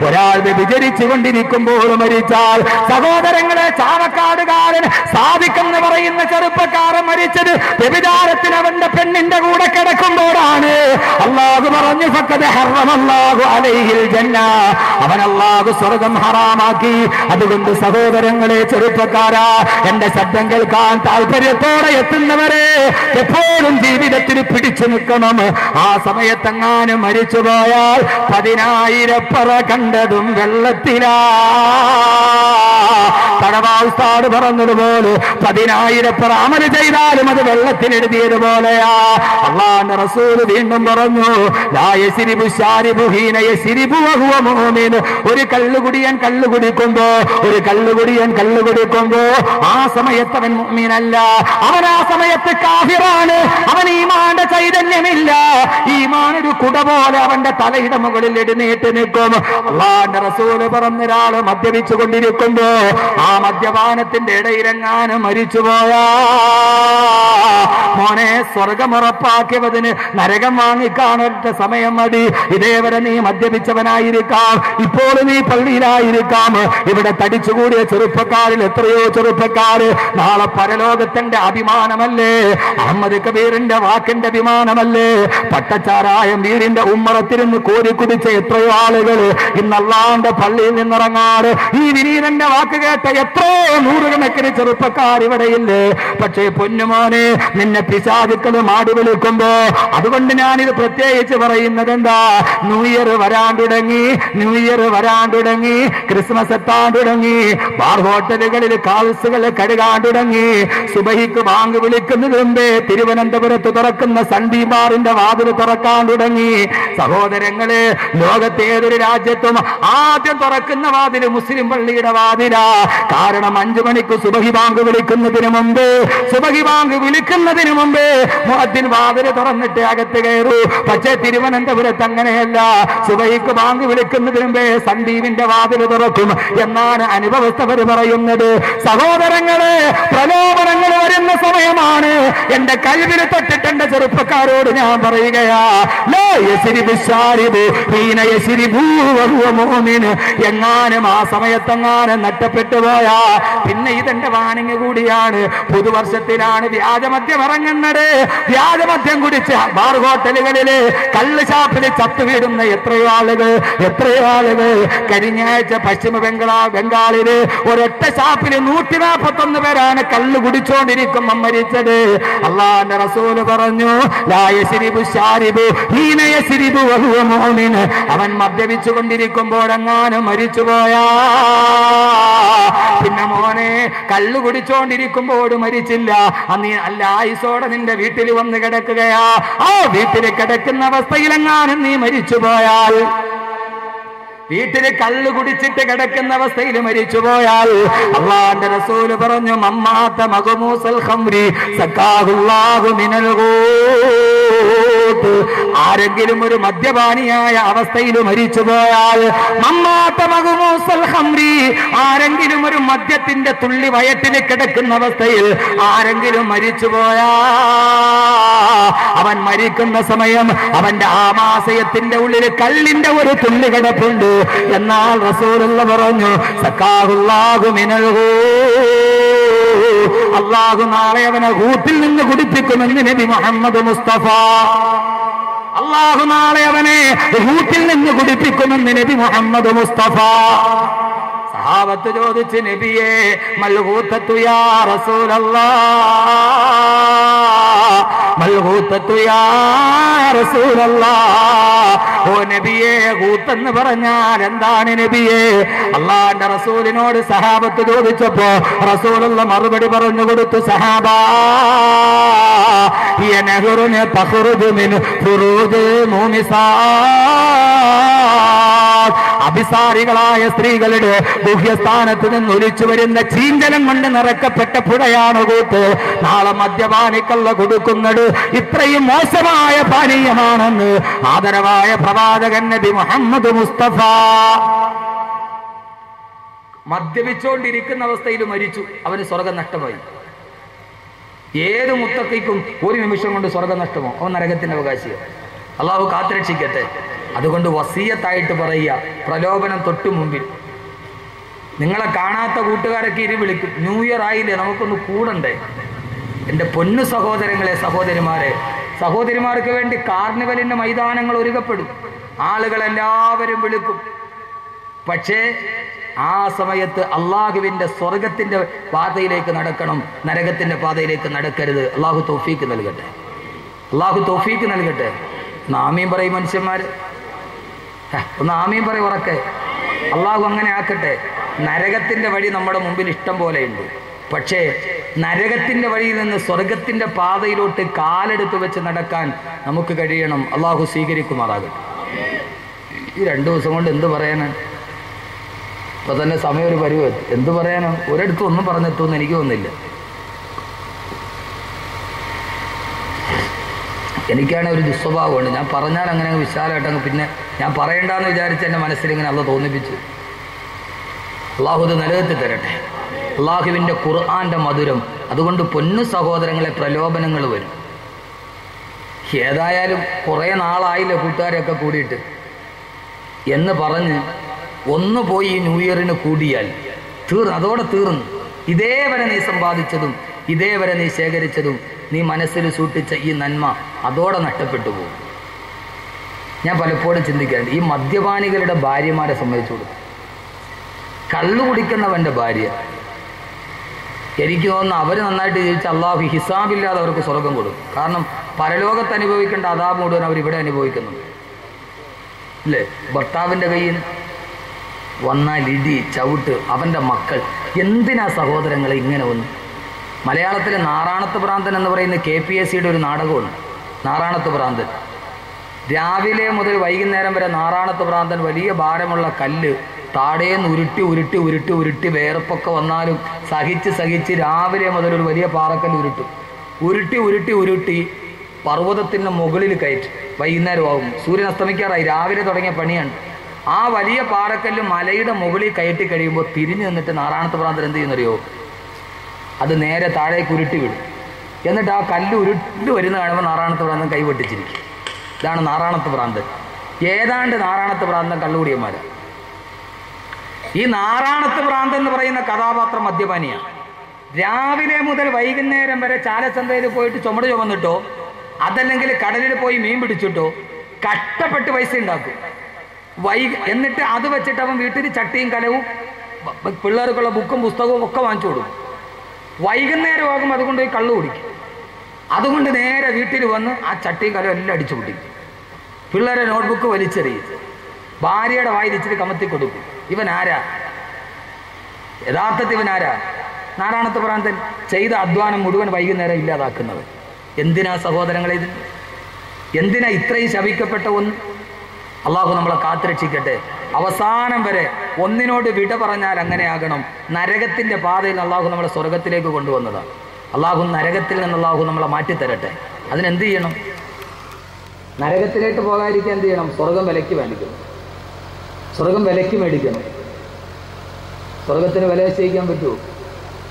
Speaker 1: ഒരാൾ വ്യഭിചരിച്ചു കൊണ്ടിരിക്കുമ്പോൾ മരിച്ചാൽ, സഹോദരങ്ങളെ, ചാവക്കാടുകാരൻ സാദിഖെന്ന് പറയുന്ന ചെറുപ്പക്കാരൻ മരിച്ചത് വ്യഭിചാരത്തിന് അവന്റെ പെണ്ണിന്റെ കൂടെ കിടക്കുമ്പോഴാണ്. അല്ലാഹു പറഞ്ഞു, ഫഖദ് ഹറമല്ലാഹു അലൈഹിൽ ജന്ന, അവൻ അല്ലാഹു സ്വർഗ്ഗം ഹറാമാക്കി. അതുകൊണ്ട് സഹോദരങ്ങളെ, ചെറുപ്പക്കാരാ, എന്റെ ശബ്ദം കേൾക്കാൻ താല്പര്യത്തോടെ എത്തുന്നവരെ എപ്പോഴും ജീവിതത്തിൽ പിടിച്ചു നിൽക്കണം. ആ സമയത്തെങ്ങാനും മരിച്ചുപോയാൽ 10,000 പറ കണ്ടതും വെള്ളത്തിലാ. തടവാസ്താട് പറഞ്ഞതുപോലെ 10,000 പറ അമൽ ചെയ്താലും അത് വെള്ളത്തിൽ എഴുതിയതുപോലെയാ. അല്ലാഹുവിന്റെ റസൂൽ വീണ്ടും പറഞ്ഞു, ലാ യസ്രിബു ശാരിബു ഹീന യസ്രിബു വഹുവ മുഅ്മിൻ. ഒരു കള്ളുകുടിയൻ കള്ളുകുടിക്കുമ്പോ ആ സമയത്ത് അവൻ മുഅ്മിനല്ല, അവൻ ആ സമയത്ത് കാഫിറാണ്. അവൻ ഈമാന്റെ ചൈതന്യമില്ല. ഈമാൻ ഒരു കുട പോലെ അവന്റെ തലയുടെ മുകളിൽ എഴുന്നേറ്റ് നിൽക്കും. അല്ലാഹുവിന്റെ റസൂൽ പറഞ്ഞ ഒരാള് മദ്യപിച്ചു കൊണ്ടിരിക്കുമ്പോ ആ മദ്യപാനത്തിന്റെ ഇടയിലെങ്ങാനും മരിച്ചുപോയാ, മോനെ, സ്വർഗമുറപ്പാക്കിയവതിന് നരകം വാങ്ങിക്കാണൊറ്റ സമയം മതി. ഇതേവരെ നീ മദ്യപിച്ചവനായിരിക്കാം, ഇപ്പോൾ നീ പള്ളിയിലായിരിക്കാം. ഇവിടെ തടിച്ചുകൂടിയ ചെറുപ്പക്കാരിൽ എത്രയോ ചെറുപ്പക്കാര് നാളെ പരലോകത്തിന്റെ അഭിമാനമല്ലേ? അഹമ്മദ് കബീറിന്റെ വാക്കിന്റെ അഭിമാനമല്ലേ? പട്ടച്ചാരായ വീടിന്റെ ഉമ്മറത്തിരുന്ന് കോരി കുടിച്ച എത്രയോ ആളുകൾ ഇന്ന് അല്ലാഹുവിന്റെ പള്ളിയിൽ നിന്നിറങ്ങാറ് ഈ വിനീതന്റെ വാക്ക് കേട്ട എത്രയോ 100 കണക്കിന് ചെറുപ്പക്കാർ ഇവിടെയില്ലേ? പക്ഷേ പൊന്നുമോനെ, നിന്നെ പിശാചുക്കൾ മാടി വിളിക്കുമ്പോ. അതുകൊണ്ട് ഞാനിത് പ്രത്യേകിച്ച് പറയുന്നത് എന്താ, ന്യൂ ഇയർ വരാൻ തുടങ്ങി, ന്യൂ ഇയർ വരാൻ തുടങ്ങി, ക്രിസ്മസ് എത്താൻ തുടങ്ങി, ബാർ ഹോട്ടലുകളിൽ കാൽസുകൾ കഴുകാൻ തുടങ്ങി. സുബഹിക്ക് ബാങ്ക് വിളിക്കുന്നതിന് മുമ്പേ തിരുവനന്തപുരത്ത് തുറക്കുന്ന സൺഡി ബാറിന്റെ വാതിൽ തുറക്കാൻ തുടങ്ങി. സഹോദരങ്ങളെ, ലോകത്തെ ഏതൊരു രാജ്യത്തും ആദ്യം തുറക്കുന്ന വാതിൽ മുസ്ലിം പള്ളിയുടെ വാതിലാ. കാരണം 5 മണിക്ക് സുബഹി ബാങ്ക് വിളിക്കുന്നതിന് മുമ്പ്, സുബഹി ബാങ്ക് വിളിക്കുന്നതിന് മുമ്പ് മുഅദ്ദിൻ വാതിൽ തുറന്നിട്ട് അകത്ത് കയറൂ. പക്ഷേ തിരുവനന്തപുരത്ത് അങ്ങനെയല്ല. സുബഹിക്ക് ബാങ്ക് വിളിക്കുന്നതിന് മുമ്പേ സന്ദീപിന്റെ വാതിൽ തുറക്കും എന്നാണ് അനുഭവസ്ഥവർ പറയുന്നത്. സഹോദരങ്ങളെ, പ്രലോഭനങ്ങൾ വരുന്ന സമയമാണ്. എന്റെ കൽവിൽ തൊട്ടിട്ട് എന്റെ ചെറുപ്പക്കാരോട് ഞാൻ പറയുകയാ, എങ്ങാനും ആ സമയത്തെങ്ങാനും നഷ്ടപ്പെട്ടു പോയാ പിന്നെ ഇതെന്റെ വാണിങ് കൂടിയാണ്. പുതുവർഷത്തിലാണ് വ്യാജമദ്യം ഇറങ്ങുന്നത്. വ്യാജമദ്യം കുടിച്ച് ബാർ ഹോട്ടലുകളില് കള്ള് ഷാപ്പില് ചത്തുവീടുന്ന എത്രയോ ആളുകൾ. കഴിഞ്ഞ ആഴ്ച പശ്ചിമ ബംഗാളില് ഒരൊറ്റ ഷാപ്പില് 141 പേരാണ് കള്ള് കുടിച്ചോണ്ടിരിക്കുമ്പോ മരിച്ചത്. അല്ലാഹുവിന്റെ റസൂല് പറഞ്ഞു, അവൻ മദ്യപിച്ചു കൊണ്ടിരിക്കുമ്പോഴെങ്ങാനും മരിച്ചുപോയാ പിന്നെ മോനെ കള്ളു കുടിച്ചോണ്ടിരിക്കുമ്പോൾ മരിച്ചില്ല, അന്ന് അല്ല ആയുസോടെ നിന്റെ വീട്ടിൽ വന്ന് കിടക്കുകയാ. ആ വീട്ടിൽ കിടക്കുന്ന അവസ്ഥയിലെങ്ങാനും നീ മരിച്ചുപോയാൽ, വീട്ടില് കള്ളു കുടിച്ചിട്ട് കിടക്കുന്ന അവസ്ഥയിൽ മരിച്ചുപോയാൽ അല്ലാഹുവിന്റെ റസൂല് പറഞ്ഞു, മമ്മാത മഗ്മൂസൽ ഖംരി സഖാഹുല്ലാഹു മിനൽ ഗൂത്ത്. ആരെങ്കിലും ഒരു മദ്യപാനിയായ അവസ്ഥയിൽ മരിച്ചുപോയാൽ, മമ്മാത മഗ്മൂസൽ ഖംരി, ആരെങ്കിലും ഒരു മദ്യത്തിന്റെ തുള്ളി വയറ്റിൽ കിടക്കുന്ന അവസ്ഥയിൽ ആരെങ്കിലും മരിച്ചുപോയാ അവൻ മരിക്കുന്ന സമയം അവന്റെ ആമാശയത്തിന്റെ ഉള്ളിൽ കള്ളിന്റെ ഒരു തുള്ളി കിടപ്പുണ്ട്. എന്നാൽ റസൂലുള്ള പറഞ്ഞു, സഖാഹുല്ലാഹു മിനൽ ഗൂത്ത്, അല്ലാഹു നാളെ അവനെ ഗൂത്തിൽ നിന്ന് കുടിപ്പിക്കുമെന്ന് നബി മുഹമ്മദ് മുസ്തഫ. അല്ലാഹു നാളെ അവനെ ഗൂത്തിൽ നിന്ന് കുടിപ്പിക്കുമെന്ന് നബി മുഹമ്മദ് മുസ്തഫ. സഹാബത്ത് ചോദിച്ച്, നബിയേ മൽഗൂത്തത്തു യാ റസൂലല്ലാഹ്, മൽഗൂത്തത്തു യാ റസൂലല്ലാഹ്. ഓ നബിയേ, ഗൂത്തെന്ന് പറഞ്ഞാൽ എന്താണ് നബിയേ? അല്ലാഹുവിന്റെ റസൂലിനോട് സഹാബത്ത് ചോദിച്ചപ്പോ റസൂലുള്ള മറുപടി പറഞ്ഞു കൊടുത്തു, സഹാബാ ഹിയ നഹറുൻ തഖറുജു മിൻ ഫുറൂജി മുമിസാത്ത്. അഭിസാരികളായ സ്ത്രീകളുടെ ഗുഹ്യസ്ഥാനത്ത് നിന്ന് ഒലിച്ചു വരുന്ന ചീഞ്ചലം കൊണ്ട് നിറക്കപ്പെട്ട പുഴയാണ് കൂത്ത്. നാളെ മദ്യപാനിക്കള്ള കൊടുക്കുന്നത് ഇത്രയും മോശമായ പാനീയമാണെന്ന് ആദരവായ പ്രവാചകൻ നബി മുഹമ്മദ് മുസ്തഫ. മദ്യപിച്ചുകൊണ്ടിരിക്കുന്ന അവസ്ഥയിൽ മരിച്ചു, അവന് സ്വർഗം നഷ്ടമായി. ഏത് മുത്തക്കൈക്കും ഒരു നിമിഷം കൊണ്ട് സ്വർഗം നഷ്ടമോ, അവൻ നരകത്തിന്റെ അവകാശിയോ. അള്ളാഹു കാത്തുരക്ഷിക്കട്ടെ. അതുകൊണ്ട് വസിയത്തായിട്ട് പറയുക, പ്രലോഭനം തൊട്ടു മുമ്പിൽ. നിങ്ങളെ കാണാത്ത കൂട്ടുകാരൊക്കെ ഇരി വിളിക്കും, ന്യൂ ഇയർ ആയില്ലേ, നമുക്കൊന്ന് കൂടണ്ടേ. എൻ്റെ പൊന്നു സഹോദരങ്ങളെ, സഹോദരിമാർക്ക് വേണ്ടി കാർണിവലിന്റെ മൈതാനങ്ങൾ ഒരുക്കപ്പെടും, ആളുകളെല്ലാവരും വിളിക്കും. പക്ഷേ ആ സമയത്ത് അള്ളാഹുവിന്റെ സ്വർഗത്തിന്റെ പാതയിലേക്ക് നടക്കണം, നരകത്തിന്റെ പാതയിലേക്ക് നടക്കരുത്. അള്ളാഹു തൗഫീക്ക് നൽകട്ടെ, അള്ളാഹു തൗഫീക്ക് നൽകട്ടെ. ഒന്ന് ആമീൻ പറയും മനുഷ്യന്മാര്, ഒന്ന് ആമീൻ പറയും ഉറക്കെ. അള്ളാഹു അങ്ങനെ ആക്കട്ടെ. നരകത്തിന്റെ വഴി നമ്മുടെ മുമ്പിൽ ഇഷ്ടം പോലെയുണ്ട്. പക്ഷേ നരകത്തിന്റെ വഴിയിൽ നിന്ന് സ്വർഗത്തിന്റെ പാതയിലോട്ട് കാലെടുത്ത് വെച്ച് നടക്കാൻ നമുക്ക് കഴിയണം. അള്ളാഹു സ്വീകരിക്കുമാറാകട്ടെ. ഈ 2 ദിവസം കൊണ്ട് എന്ത് പറയാനാണ്? ഇപ്പൊ തന്നെ സമയം ഒരു പരിവ്. എന്ത് പറയാനാണ്? ഒരിടത്തും ഒന്നും പറഞ്ഞെത്തുമെന്ന് എനിക്ക് തോന്നുന്നില്ല. എനിക്കാണെങ്കിൽ ഒരു ദുസ്വഭാവമുണ്ട്, ഞാൻ പറഞ്ഞാൽ അങ്ങനെ വിശാലമായിട്ടങ്ങ് പിന്നെ ഞാൻ പറയണ്ടെന്ന് വിചാരിച്ച് എൻ്റെ മനസ്സിലിങ്ങനെ അള്ള തോന്നിപ്പിച്ചു. അള്ളാഹു ഇത് നിലനിർത്തി തരട്ടെ. അള്ളാഹുവിൻ്റെ ഖുർആന്റെ മധുരം. അതുകൊണ്ട് പൊന്നു സഹോദരങ്ങളെ, പ്രലോഭനങ്ങൾ വരും. ഏതായാലും കുറേ നാളായില്ലേ കൂട്ടുകാരെയൊക്കെ കൂടിയിട്ട് എന്ന് പറഞ്ഞ് ഒന്ന് പോയി ഈ ന്യൂ ഇയറിന് കൂടിയാൽ അതോടെ തീർന്നു. ഇതേവരെ നീ സമ്പാദിച്ചതും ഇതേവരെ നീ ശേഖരിച്ചതും നീ മനസ്സിൽ സൂക്ഷിച്ച ഈ നന്മ അതോടെ നഷ്ടപ്പെട്ടു പോകും. ഞാൻ പലപ്പോഴും ചിന്തിക്കാറുണ്ട്, ഈ മദ്യപാനികളുടെ ഭാര്യമാരെ സംബന്ധിച്ചു കൊടുക്കും. കള്ളു കുടിക്കുന്നവൻ്റെ ഭാര്യ
Speaker 2: എനിക്ക് തോന്നുന്നു അവർ നന്നായിട്ട് ജീവിച്ച് അള്ളാഹു ഹിസാബില്ലാതെ അവർക്ക് സ്വർഗം കൊടുക്കും. കാരണം പരലോകത്ത് അനുഭവിക്കേണ്ട അദാബ് മുഴുവൻ അവരിവിടെ അനുഭവിക്കുന്നുണ്ട് അല്ലേ? ഭർത്താവിൻ്റെ കയ്യിൽ വന്നാൽ ഇടി ചവിട്ട്, അവൻ്റെ മക്കൾ. എന്തിനാ സഹോദരങ്ങളെ ഇങ്ങനെ വന്നു? മലയാളത്തിലെ നാറാണത്ത് ഭ്രാന്തൻ എന്ന് പറയുന്ന KPSCയുടെ ഒരു നാടകമുണ്ട്, നാറാണത്ത് ഭ്രാന്തൻ. രാവിലെ മുതൽ വൈകുന്നേരം വരെ നാറാണത്ത് ഭ്രാന്തൻ വലിയ ഭാരമുള്ള കല്ല് താടേന്ന് ഉരുട്ടി ഉരുട്ടി ഉരുട്ടി ഉരുട്ടി വേർപ്പൊക്കെ വന്നാലും സഹിച്ച് രാവിലെ മുതൽ ഒരു വലിയ പാറക്കല്ല് ഉരുട്ടി ഉരുട്ടി ഉരുട്ടി പർവ്വതത്തിൻ്റെ മുകളിൽ കയറ്റി. വൈകുന്നേരമാകും, സൂര്യൻ അസ്തമിക്കാറായി, രാവിലെ തുടങ്ങിയ പണിയാണ്. ആ വലിയ പാറക്കല്ല് മലയുടെ മുകളിൽ കയറ്റി കഴിയുമ്പോൾ തിരിഞ്ഞു നിന്നിട്ട് നാറാണത്ത് ഭ്രാന്തൻ എന്ത് ചെയ്യുന്നറിയോ? അത് നേരെ താഴേക്ക് ഉരുട്ടി വിടും. എന്നിട്ട് ആ കല്ല് ഉരുട്ടി വരുന്ന കാണുമ്പോൾ നാറാണത്ത് ഭ്രാന്തൻ കൈവെട്ടിച്ചിരിക്കും. ഇതാണ് നാറാണത്ത് ഭ്രാന്തൻ. ഏതാണ്ട് നാറാണത്ത് ഭ്രാന്തൻ കള്ളുകൂടിയന്മാരാണ്. ഈ നാറാണത്ത് ഭ്രാന്തൻ എന്ന് പറയുന്ന കഥാപാത്രം മദ്യപാനിയാണ്. രാവിലെ മുതൽ വൈകുന്നേരം വരെ ചാലച്ചന്തയിൽ പോയിട്ട് ചുമട് ചുമന്നിട്ടോ അതല്ലെങ്കിൽ കടലിൽ പോയി മീൻ പിടിച്ചിട്ടോ കഷ്ടപ്പെട്ട് പൈസ ഉണ്ടാക്കും. എന്നിട്ട് അത് വെച്ചിട്ട് അവൻ വീട്ടിൽ ചട്ടിയും കലവും പിള്ളേർക്കുള്ള ബുക്കും പുസ്തകവും ഒക്കെ വാങ്ങിച്ചു കൊടുക്കും. വൈകുന്നേരമാകും അതുകൊണ്ട് പോയി കള്ളു കുടിക്കും. അതുകൊണ്ട് നേരെ വീട്ടിൽ വന്ന് ആ ചട്ടിയും കലവും എല്ലാം അടിച്ചു പൊട്ടിക്കും. പിള്ളേരെ നോട്ട്ബുക്ക് വലിച്ചെറിയും. ഭാര്യയുടെ വായിൽ ഇച്ചിരി കമത്തി കൊടുക്കും. ഇവൻ ആരാ? യഥാർത്ഥത്തിൽ ഇവൻ ആരാ? നാറാണത്ത് ഭ്രാന്തൻ. ചെയ്ത അധ്വാനം മുഴുവൻ വൈകുന്നേരം ഇല്ലാതാക്കുന്നത്. എന്തിനാ സഹോദരങ്ങളെ ഇത്? എന്തിനാ ഇത്രയും ശപിക്കപ്പെട്ട ഒന്ന്? അള്ളാഹു നമ്മളെ കാത്തുരക്ഷിക്കട്ടെ. അവസാനം വരെ ഒന്നിനോട് വിട പറഞ്ഞാൽ അങ്ങനെയാകണം. നരകത്തിൻ്റെ പാതയിൽ അള്ളാഹു നമ്മളെ സ്വർഗത്തിലേക്ക് കൊണ്ടുവന്നതാണ്. അള്ളാഹു നരകത്തിൽ നിന്ന് അള്ളാഹു നമ്മളെ മാറ്റിത്തരട്ടെ. അതിനെന്ത് ചെയ്യണം? നരകത്തിലേക്ക് പോകാതിരിക്കാൻ എന്ത് ചെയ്യണം? സ്വർഗം വിലയ്ക്ക് മേടിക്കണം. സ്വർഗം വിലയ്ക്ക് മേടിക്കണം. സ്വർഗത്തിന് വില നിശ്ചയിക്കാൻ പറ്റുമോ?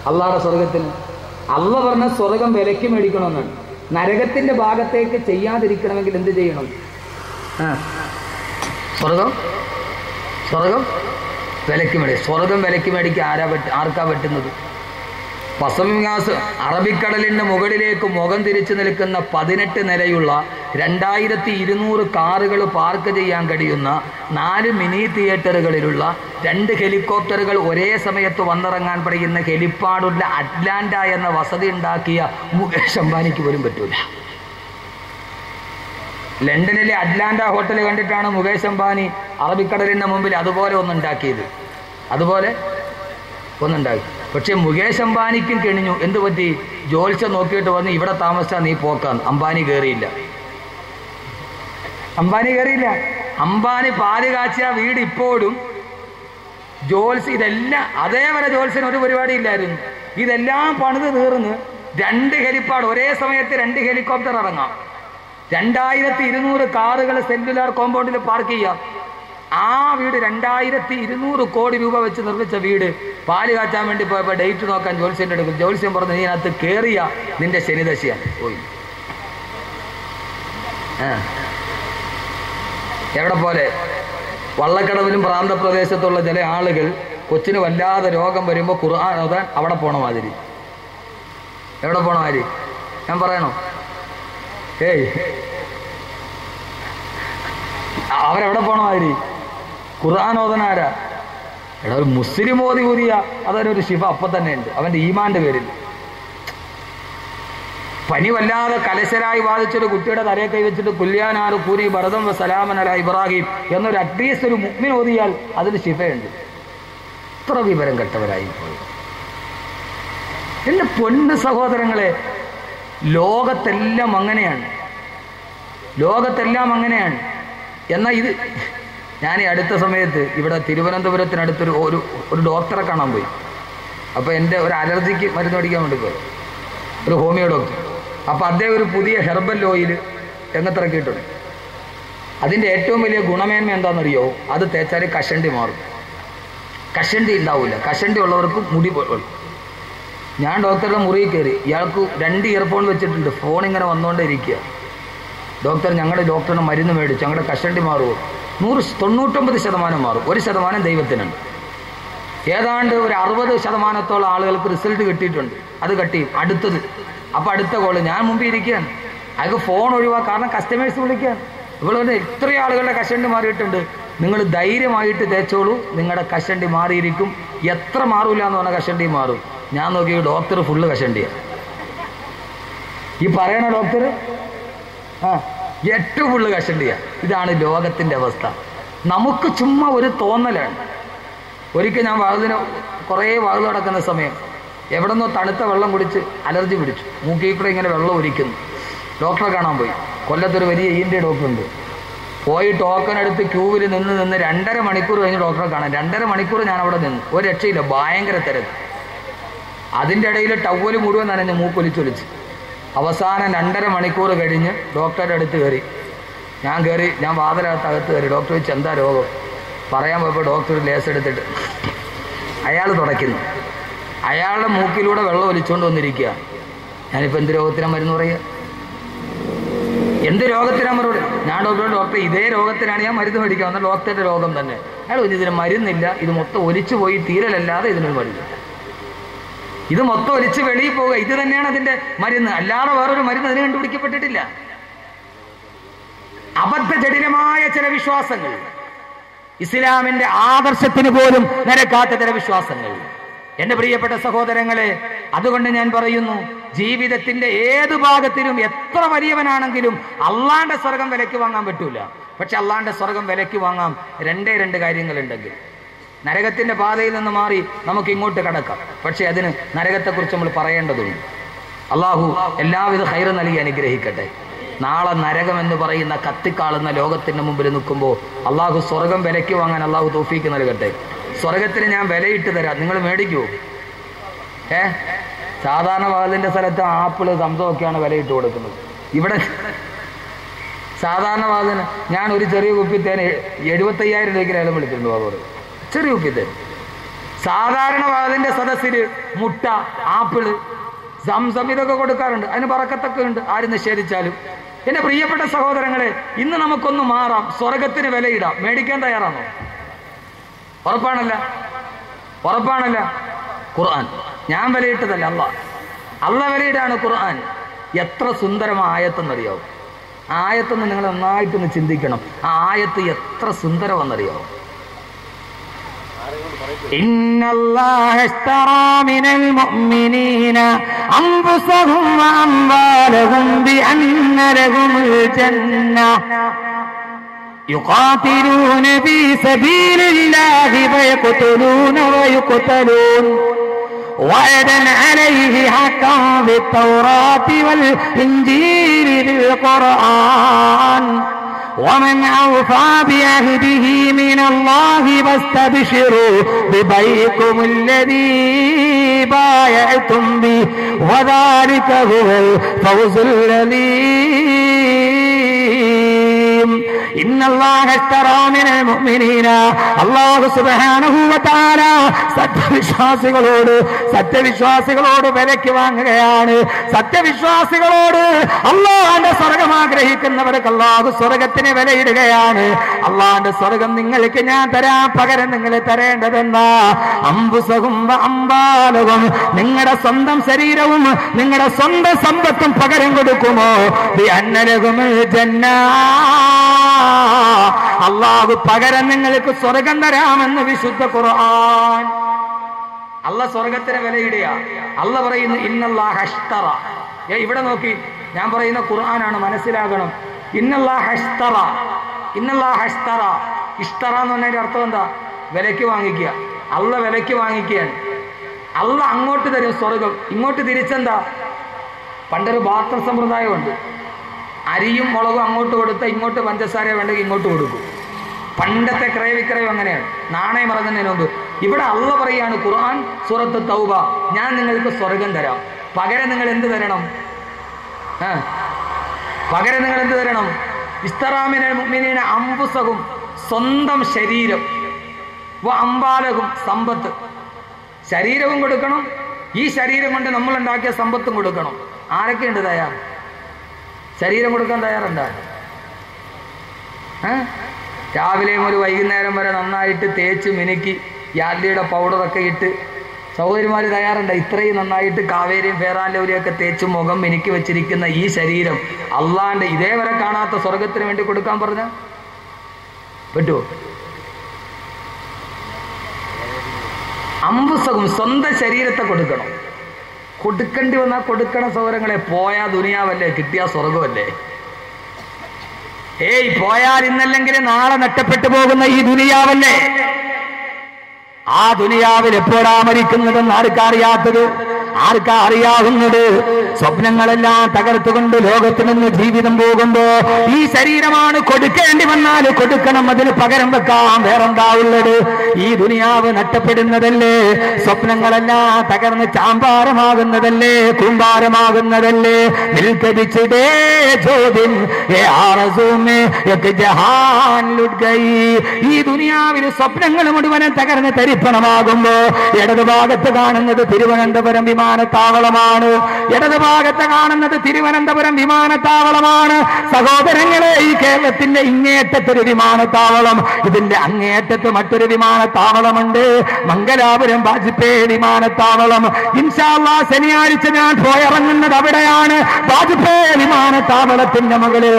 Speaker 2: അള്ളാഹുടെ സ്വർഗത്തിന് അള്ള പറഞ്ഞ സ്വർഗം വിലയ്ക്ക് മേടിക്കണമെന്നാണ്. നരകത്തിൻ്റെ ഭാഗത്തേക്ക് ചെയ്യാതിരിക്കണമെങ്കിൽ എന്ത് ചെയ്യണം? സ്വർഗം വിലയ്ക്ക് മേടിക്കും. സ്വർഗം വിലയ്ക്ക് മേടിക്കാൻ ആർക്കാ പറ്റുന്നത്? പസഫിക് അറബിക്കടലിൻ്റെ മുകളിലേക്ക് മുഖം തിരിച്ചു നിൽക്കുന്ന 18 നിലയുള്ള 2200 കാറുകൾ പാർക്ക് ചെയ്യാൻ കഴിയുന്ന 4 മിനി തിയേറ്ററുകളിലുള്ള 2 ഹെലികോപ്റ്ററുകൾ ഒരേ സമയത്ത് വന്നിറങ്ങാൻ കഴിയുന്ന ഹെലിപ്പാഡുള്ള അറ്റ്ലാന്റ എന്ന വസതി ഉണ്ടാക്കിയ മുകേഷ് അംബാനിക്ക് പോലും പറ്റൂല. ലണ്ടനിലെ അറ്റ്ലാന്റ ഹോട്ടൽ കണ്ടിട്ടാണ് മുകേഷ് അംബാനി അറബിക്കടലിൻ്റെ മുമ്പിൽ അതുപോലെ ഒന്നുണ്ടാക്കിയത്. പക്ഷെ മുകേഷ് അംബാനിക്കും കെണിഞ്ഞു. എന്ത് പറ്റി? ജോത്സ്യം നോക്കിയിട്ട് വന്ന് ഇവിടെ താമസിച്ചാൽ നീ പോക്കാന്ന്. അംബാനി കയറിയില്ല. അംബാനി പാല് കാച്ചിയ വീട് ഇപ്പോഴും ഇതെല്ലാം അതേവരെ ജോത്സ്യന് ഒരു പരിപാടി ഇല്ലായിരുന്നു. ഇതെല്ലാം പണിത് തീർന്ന് 2 ഹെലിപ്പാഡ് ഒരേ സമയത്ത് 2 ഹെലികോപ്റ്റർ ഇറങ്ങാം. 2200 കാറുകൾ സെല്ലുലാർ കോമ്പൗണ്ടിൽ പാർക്ക് ചെയ്യാം. ആ വീട് 2200 കോടി രൂപ വെച്ച് നിർമ്മിച്ച വീട് പാല് കാച്ചാൻ വേണ്ടി പോയപ്പോൾ ഡേറ്റ് നോക്കാൻ ജോത്സ്യൻ്റെ എടുക്കും. ജോത്സ്യം പറഞ്ഞു, നീ അതിനകത്ത് കയറിയ നിന്റെ ശനിദശയാണ് പോയി. എവിടെ പോലെ വള്ളക്കടവിലും പ്രാന്തപ്രദേശത്തുള്ള ചില ആളുകൾ കൊച്ചിന് വല്ലാതെ രോഗം വരുമ്പോൾ ഖുർആൻ ഓതാൻ അവിടെ പോണ മാതിരി. എവിടെ പോണ മാതിരി ഞാൻ പറയണോ? അവരെവിടെ പോണ മാതിരി ഖുർആൻ ഓതനാരാ? എടാ, ഒരു മുസ്ലിം ഓതി ഊതിയ അതൊരു ശിഫ അപ്പം തന്നെ ഉണ്ട് അവൻ്റെ ഈമാൻ്റെ പേരിൽ. പനി വല്ലാതെ കലശലായി ബാധിച്ചൊരു കുട്ടിയുടെ തലയെ കൈവച്ചിട്ട് കുല്യാനാറ് കൂരി ഭരതം സലാമൻ അല ഇബ്രാഹിം എന്നൊരു അറ്റ്ലീസ്റ്റ് ഒരു മുഅ്മിൻ ഓതിയാൽ അതിന് ശിഫയുണ്ട്. ഇത്ര വിവരം കെട്ടവരായി പോയി. എൻ്റെ പൊന്നു സഹോദരങ്ങളെ, ലോകത്തെല്ലാം അങ്ങനെയാണ്. എന്നാൽ ഇത് ഞാൻ ഈ അടുത്ത സമയത്ത് ഇവിടെ തിരുവനന്തപുരത്തിനടുത്തൊരു ഒരു ഡോക്ടറെ കാണാൻ പോയി. അപ്പോൾ എൻ്റെ ഒരു അലർജിക്ക് മരുന്ന് മേടിക്കാൻ വേണ്ടി പോയി, ഒരു ഹോമിയോ ഡോക്ടർ. അപ്പോൾ അദ്ദേഹം ഒരു പുതിയ ഹെർബൽ ഓയിൽ രംഗത്തിറക്കിയിട്ടുണ്ട്. അതിൻ്റെ ഏറ്റവും വലിയ ഗുണമേന്മ എന്താണെന്നറിയോ? അത് തേച്ചാൽ കഷണ്ടി മാറും. കഷണ്ടി ഉണ്ടാവില്ല. കഷണ്ടി ഉള്ളവർക്ക് മുടി പോലും. ഞാൻ ഡോക്ടറുടെ മുറിയിൽ കയറി. ഇയാൾക്ക് 2 ഇയർഫോൺ വെച്ചിട്ടുണ്ട്. ഫോൺ ഇങ്ങനെ വന്നുകൊണ്ടേ ഇരിക്കുക. ഡോക്ടർ, ഞങ്ങളുടെ ഡോക്ടറിന് മരുന്ന് മേടിച്ചു, ഞങ്ങളുടെ കഷണ്ടി മാറുമോ? 99% മാറും. 1% ദൈവത്തിനാണ്. ഏതാണ്ട് ഒരു 60% ആളുകൾക്ക് റിസൾട്ട് കിട്ടിയിട്ടുണ്ട്. അത് കട്ടിയും അടുത്തത്. അപ്പോൾ അടുത്ത കോള് ഞാൻ മുമ്പിൽ ഇരിക്കുകയാണ്. അയാൾക്ക് ഫോൺ ഒഴിവാക്കുക. കാരണം കസ്റ്റമേഴ്സ് വിളിക്കുകയാണ്. ഇവിടെ ഇത്രയും ആളുകളുടെ കഷണ്ടി മാറിയിട്ടുണ്ട്, നിങ്ങൾ ധൈര്യമായിട്ട് തേച്ചോളൂ, നിങ്ങളുടെ കഷണ്ടി മാറിയിരിക്കും. എത്ര മാറൂല എന്ന് പറഞ്ഞാൽ കഷണ്ടി മാറും. ഞാൻ നോക്കി ഡോക്ടർ ഫുള്ള് കഷണ്ടിയാണ്. ഈ പറയണ ഡോക്ടർ ഏറ്റവും ഫുള്ള് കഷണ്ടിയാണ്. ഇതാണ് ലോകത്തിൻ്റെ അവസ്ഥ. നമുക്ക് ചുമ്മാ ഒരു തോന്നലാണ്. ഒരിക്കൽ ഞാൻ കുറേ വാതിൽ നടക്കുന്ന സമയം എവിടെ നിന്നോ തണുത്ത വെള്ളം കുടിച്ച് അലർജി പിടിച്ചു. മൂക്കിൽ കൂടെ ഇങ്ങനെ വെള്ളം ഒലിക്കുന്നു. ഡോക്ടറെ കാണാൻ പോയി. കൊല്ലത്തൊരു വലിയ ENT ഡോക്ടറുണ്ട്. പോയി ടോക്കൺ എടുത്ത് ക്യൂവിൽ നിന്ന് 2.5 മണിക്കൂർ കഴിഞ്ഞ് ഡോക്ടറെ കാണാൻ. 2.5 മണിക്കൂർ ഞാൻ അവിടെ നിന്ന്. ഒരു രക്ഷയില്ല, ഭയങ്കര തിരക്ക്. അതിൻ്റെ ഇടയിൽ ടവല് മുഴുവൻ നനഞ്ഞ് മൂക്കൊലിച്ചൊലിച്ച്. അവസാനം 2.5 മണിക്കൂർ കഴിഞ്ഞ് ഡോക്ടറുടെ അടുത്ത് കയറി. ഞാൻ വാതിലകത്ത് കയറി. ഡോക്ടർ ചോദിച്ചു എന്താ രോഗം. പറയാൻ പോയപ്പോൾ ഡോക്ടർ ലേസ് എടുത്തിട്ട് അയാൾ തുടയ്ക്കുന്നു. അയാളുടെ മൂക്കിലൂടെ വെള്ളം ഒലിച്ചുകൊണ്ട് വന്നിരിക്കുക. ഞാനിപ്പോൾ എന്ത് രോഗത്തിനാണ് മരുന്ന് പറയുക? എന്ത് രോഗത്തിനാണ് മറുപടി? ഞാൻ ഡോക്ടർ ഇതേ രോഗത്തിനാണ് ഞാൻ മരുന്ന് മേടിക്കുക. എന്നാൽ ഡോക്ടറുടെ രോഗം തന്നെ. അയാൾ ഇതിന് മരുന്നില്ല, ഇത് മൊത്തം ഒലിച്ചു പോയി തീരലല്ലാതെ ഇതിനൊരു മരുന്ന്. ഇത് മൊത്തം ഒലിച്ച് വെളിയിൽ പോവുക, ഇത് തന്നെയാണ് അതിൻ്റെ മരുന്ന്. അല്ലാതെ വേറൊരു മരുന്ന് അതിന് കണ്ടുപിടിക്കപ്പെട്ടിട്ടില്ല. അബദ്ധജടിലമായ ചില വിശ്വാസങ്ങൾ, ഇസ്ലാമിന്റെ ആദർശത്തിന് പോലും നിരക്കാത്ത ചില വിശ്വാസങ്ങൾ. എന്റെ പ്രിയപ്പെട്ട സഹോദരങ്ങളെ, അതുകൊണ്ട് ഞാൻ പറയുന്നു, ജീവിതത്തിന്റെ ഏത് ഭാഗത്തിലും എത്ര വലിയവനാണെങ്കിലും അള്ളാന്റെ സ്വർഗം വിലയ്ക്ക് വാങ്ങാൻ പറ്റൂല. പക്ഷെ അള്ളാന്റെ സ്വർഗം വിലയ്ക്ക് വാങ്ങാം രണ്ട് കാര്യങ്ങളുണ്ടെങ്കിൽ. നരകത്തിന്റെ പാതയിൽ നിന്ന് മാറി നമുക്ക് ഇങ്ങോട്ട് കടക്കാം. പക്ഷെ അതിന് നരകത്തെക്കുറിച്ച് നമ്മൾ പറയേണ്ടതുണ്ട്. അള്ളാഹു എല്ലാവിധ ഖൈർ നൽകി അനുഗ്രഹിക്കട്ടെ. നാളെ നരകം എന്ന് പറയുന്ന കത്തിക്കാളുന്ന ലോകത്തിന്റെ മുമ്പിൽ നിൽക്കുമ്പോൾ അള്ളാഹു സ്വർഗം വിലയ്ക്ക് വാങ്ങാൻ അള്ളാഹു തൗഫീക്ക് നൽകട്ടെ. സ്വർഗത്തിന് ഞാൻ വിലയിട്ട് തരാം, നിങ്ങൾ മേടിക്കുമോ? സാധാരണ വാതിലിന്റെ സ്ഥലത്ത് ആപ്പിള് സംസമൊക്കെയാണ് വിലയിട്ട് കൊടുക്കുന്നത്. ഇവിടെ സാധാരണ വാതിന് ഞാൻ ഒരു ചെറിയ കുപ്പിത്തേന് 75,000 രൂപയ്ക്ക് ലേലം വിളിച്ചിട്ടുണ്ട്. അതോട് ചെറിയ കുപ്പിത്തേന്. സാധാരണ വാതിലിന്റെ സദസ്സില് മുട്ട, ആപ്പിള്, സംസം ഇതൊക്കെ കൊടുക്കാറുണ്ട്. അതിന് ബറക്കത്തൊക്കെ ഉണ്ട്, ആരും നിഷേധിച്ചാലും. എന്റെ പ്രിയപ്പെട്ട സഹോദരങ്ങളെ, ഇന്ന് നമുക്കൊന്ന് മാറാം. സ്വർഗത്തിന് വിലയിടാം. മേടിക്കാൻ തയ്യാറാണോ? ഉറപ്പാണല്ല. ഖുർആൻ ഞാൻ വിലയിട്ടതല്ല, അല്ല വിലയിടാണ് ഖുർആൻ. എത്ര സുന്ദരമായ ആയത്തെന്നറിയാവും. ആയത്തൊന്ന് നിങ്ങൾ നന്നായിട്ടൊന്ന് ചിന്തിക്കണം. ആ ആയത്ത് എത്ര സുന്ദരമെന്നറിയാവും.
Speaker 1: ഇന്നല്ലാഹ ഇസ്തറാ മിനൽ മുഅ്മിനീന അൻഫുസഹും വഅംവാലഹും ബിഅന്ന ലഹുമുൽ ജന്ന يقاتلون في سبيل الله فيقتلون ويقتلون وعدا عليه حقا بالتوراة والإنجيل بالقرآن ومن أوفى بعهده من الله فاستبشروا ببيعكم الذي بايعتم به وذلك هو الفوز العظيم. ഇന്നല്ലാഹ ഇസ്തറാ മിനൽ മുഅ്മിനീന, അല്ലാഹു സുബ്ഹാനഹു വ തആല സത്യവിശ്വാസികളോട് വിലയ്ക്ക് വാങ്ങുകയാണ്. സത്യവിശ്വാസികളോട് അല്ലാഹുവിന്റെ സ്വർഗ്ഗം ആഗ്രഹിക്കുന്നവർക്ക് അല്ലാഹു സ്വർഗ്ഗത്തിന് വിലയിടുകയാണ്. അല്ലാഹുവിന്റെ സ്വർഗ്ഗം നിങ്ങൾക്ക് ഞാൻ തരാം, പകരം നിങ്ങൾ തരേണ്ടതെന്താ? അംഫുസഹും വ അംവാലഹും, നിങ്ങളുടെ സ്വന്തം ശരീരവും നിങ്ങളുടെ സ്വന്തം സമ്പത്തും പകരം കൊടുക്കുമോ? ബിഅന്ന ലഹുമുൽ ജന്ന, അല്ലാഹു പകരം നിങ്ങൾക്ക് സ്വർഗം തരാമെന്ന് വിശുദ്ധ ഖുർആൻ. അല്ലാഹ് സ്വർഗത്തിന് വിലയിടുക. അല്ലാഹ് പറയുന്നു ഇന്നല്ലാഹ ഇസ്തറ. ഇവിടെ നോക്കി, ഞാൻ പറയുന്ന ഖുർആനാണ്, മനസ്സിലാകണം. ഇന്നല്ലാഹ ഇസ്തറ. ഇസ്തറ എന്ന് പറഞ്ഞതിന്റെ അർത്ഥം എന്താ? വിലയ്ക്ക് വാങ്ങിക്കുക. അല്ലാഹ് വിലയ്ക്ക് വാങ്ങിക്കുകയാണ്. അല്ലാഹ് അങ്ങോട്ട് തരും സ്വർഗം, ഇങ്ങോട്ട് തിരിച്ചെന്താ? പണ്ടൊരു ബാർട്ടർ സമ്പ്രദായമുണ്ട്. അരിയും മുളകും അങ്ങോട്ട് കൊടുത്താൽ ഇങ്ങോട്ട് പഞ്ചസാര വേണ്ടെങ്കിൽ ഇങ്ങോട്ട് കൊടുക്കും. പണ്ടത്തെ ക്രയവിക്രയം അങ്ങനെയാണ്, നാണയം ഇറങ്ങുന്നതിന് മുമ്പ്. ഇവിടെ അല്ലാഹ് പറയാണ്, ഖുർആൻ സൂറത്ത് തൗബ, ഞാൻ നിങ്ങൾക്ക് സ്വർഗം തരാം, പകരം നിങ്ങൾ എന്ത് തരണം? ഇസ്തറാ മിനൽ മുഅ്മിനീന അൻഫുസഹും, സ്വന്തം ശരീരം, വ അംവാലഹും, സമ്പത്ത്. ശരീരവും കൊടുക്കണം, ഈ ശരീരം കൊണ്ട് നമ്മൾ ഉണ്ടാക്കിയ സമ്പത്തും കൊടുക്കണം. ആരൊക്കെയുണ്ട് തയ്യാർ? ശരീരം കൊടുക്കാൻ തയ്യാറുണ്ടോ? രാവിലെയും ഒരു വൈകുന്നേരം വരെ നന്നായിട്ട് തേച്ച് മിനുക്കി യാർലിയുടെ പൗഡറൊക്കെ ഇട്ട് സഹോദരിമാർ തയ്യാറുണ്ട്? ഇത്രയും നന്നായിട്ട് കാവേരിയും ഫേറാൻലൗലിയൊക്കെ തേച്ച് മുഖം മിനുക്കി വെച്ചിരിക്കുന്ന ഈ ശരീരം അള്ളാന്റെ ഇതേവരെ കാണാത്ത സ്വർഗത്തിന് വേണ്ടി കൊടുക്കാൻ പറഞ്ഞ പറ്റുമോ?
Speaker 2: അംബുസവും സ്വന്തം ശരീരത്തെ കൊടുക്കണം. കൊടുക്കേണ്ടി വന്നാൽ കൊടുക്കണം സൗരങ്ങളെ. പോയാ ദുനിയാവല്ലേ, കിട്ടിയാ സ്വർഗമല്ലേ. പോയാൽ ഇന്നല്ലെങ്കിൽ നാളെ നഷ്ടപ്പെട്ടു പോകുന്ന ഈ ദുനിയാവല്ലേ. ആ ദുനിയാവിൽ എപ്പോഴാ മരിക്കുന്നതെന്ന് ആർക്കറിയാത്തത്? ആർക്കാ അറിയാവുന്നത്? സ്വപ്നങ്ങളെല്ലാം തകർത്തുകൊണ്ട് ലോകത്ത് നിന്ന് ജീവിതം പോകുമ്പോ ഈ ശരീരമാണ് കൊടുക്കേണ്ടി വന്നാൽ കൊടുക്കണം, അതിന് പകരം വെക്കാൻ വേറെന്താ ഉള്ളത്? ഈ ദുനിയാവ് നഷ്ടപ്പെടുന്നതല്ലേ, സ്വപ്നങ്ങളെല്ലാം തകർന്ന് ചാമ്പാരമാകുന്നതല്ലേ, കൂമ്പാരമാകുന്നതല്ലേ. നിൽക്കടിച്ചിടേ ചോദ്യം ഈ ദുനിയാവിൽ സ്വപ്നങ്ങൾ മുഴുവനും തകർന്ന് തരിപ്പണമാകുമ്പോ ഇടതുഭാഗത്ത് കാണുന്നത് തിരുവനന്തപുരം വിമാനത്താവളമാണ്. ഇടതുഭാഗത്ത് കാണുന്നത് തിരുവനന്തപുരം വിമാനത്താവളമാണ്. സഹോദരങ്ങളെ, ഈ കേരളത്തിന്റെ ഇങ്ങേറ്റത്തൊരു വിമാനത്താവളം, ഇതിന്റെ അങ്ങേറ്റത്ത് മറ്റൊരു വിമാനത്താവളമുണ്ട്, മംഗലാപുരം വാജ്പേയി വിമാനത്താവളം. ഇൻഷാ അല്ലാഹ് ശനിയാഴ്ച ഞാൻ പോയിറങ്ങുന്നത് അവിടെയാണ്, വാജ്പേയി വിമാനത്താവളത്തിന്റെ മുകളിൽ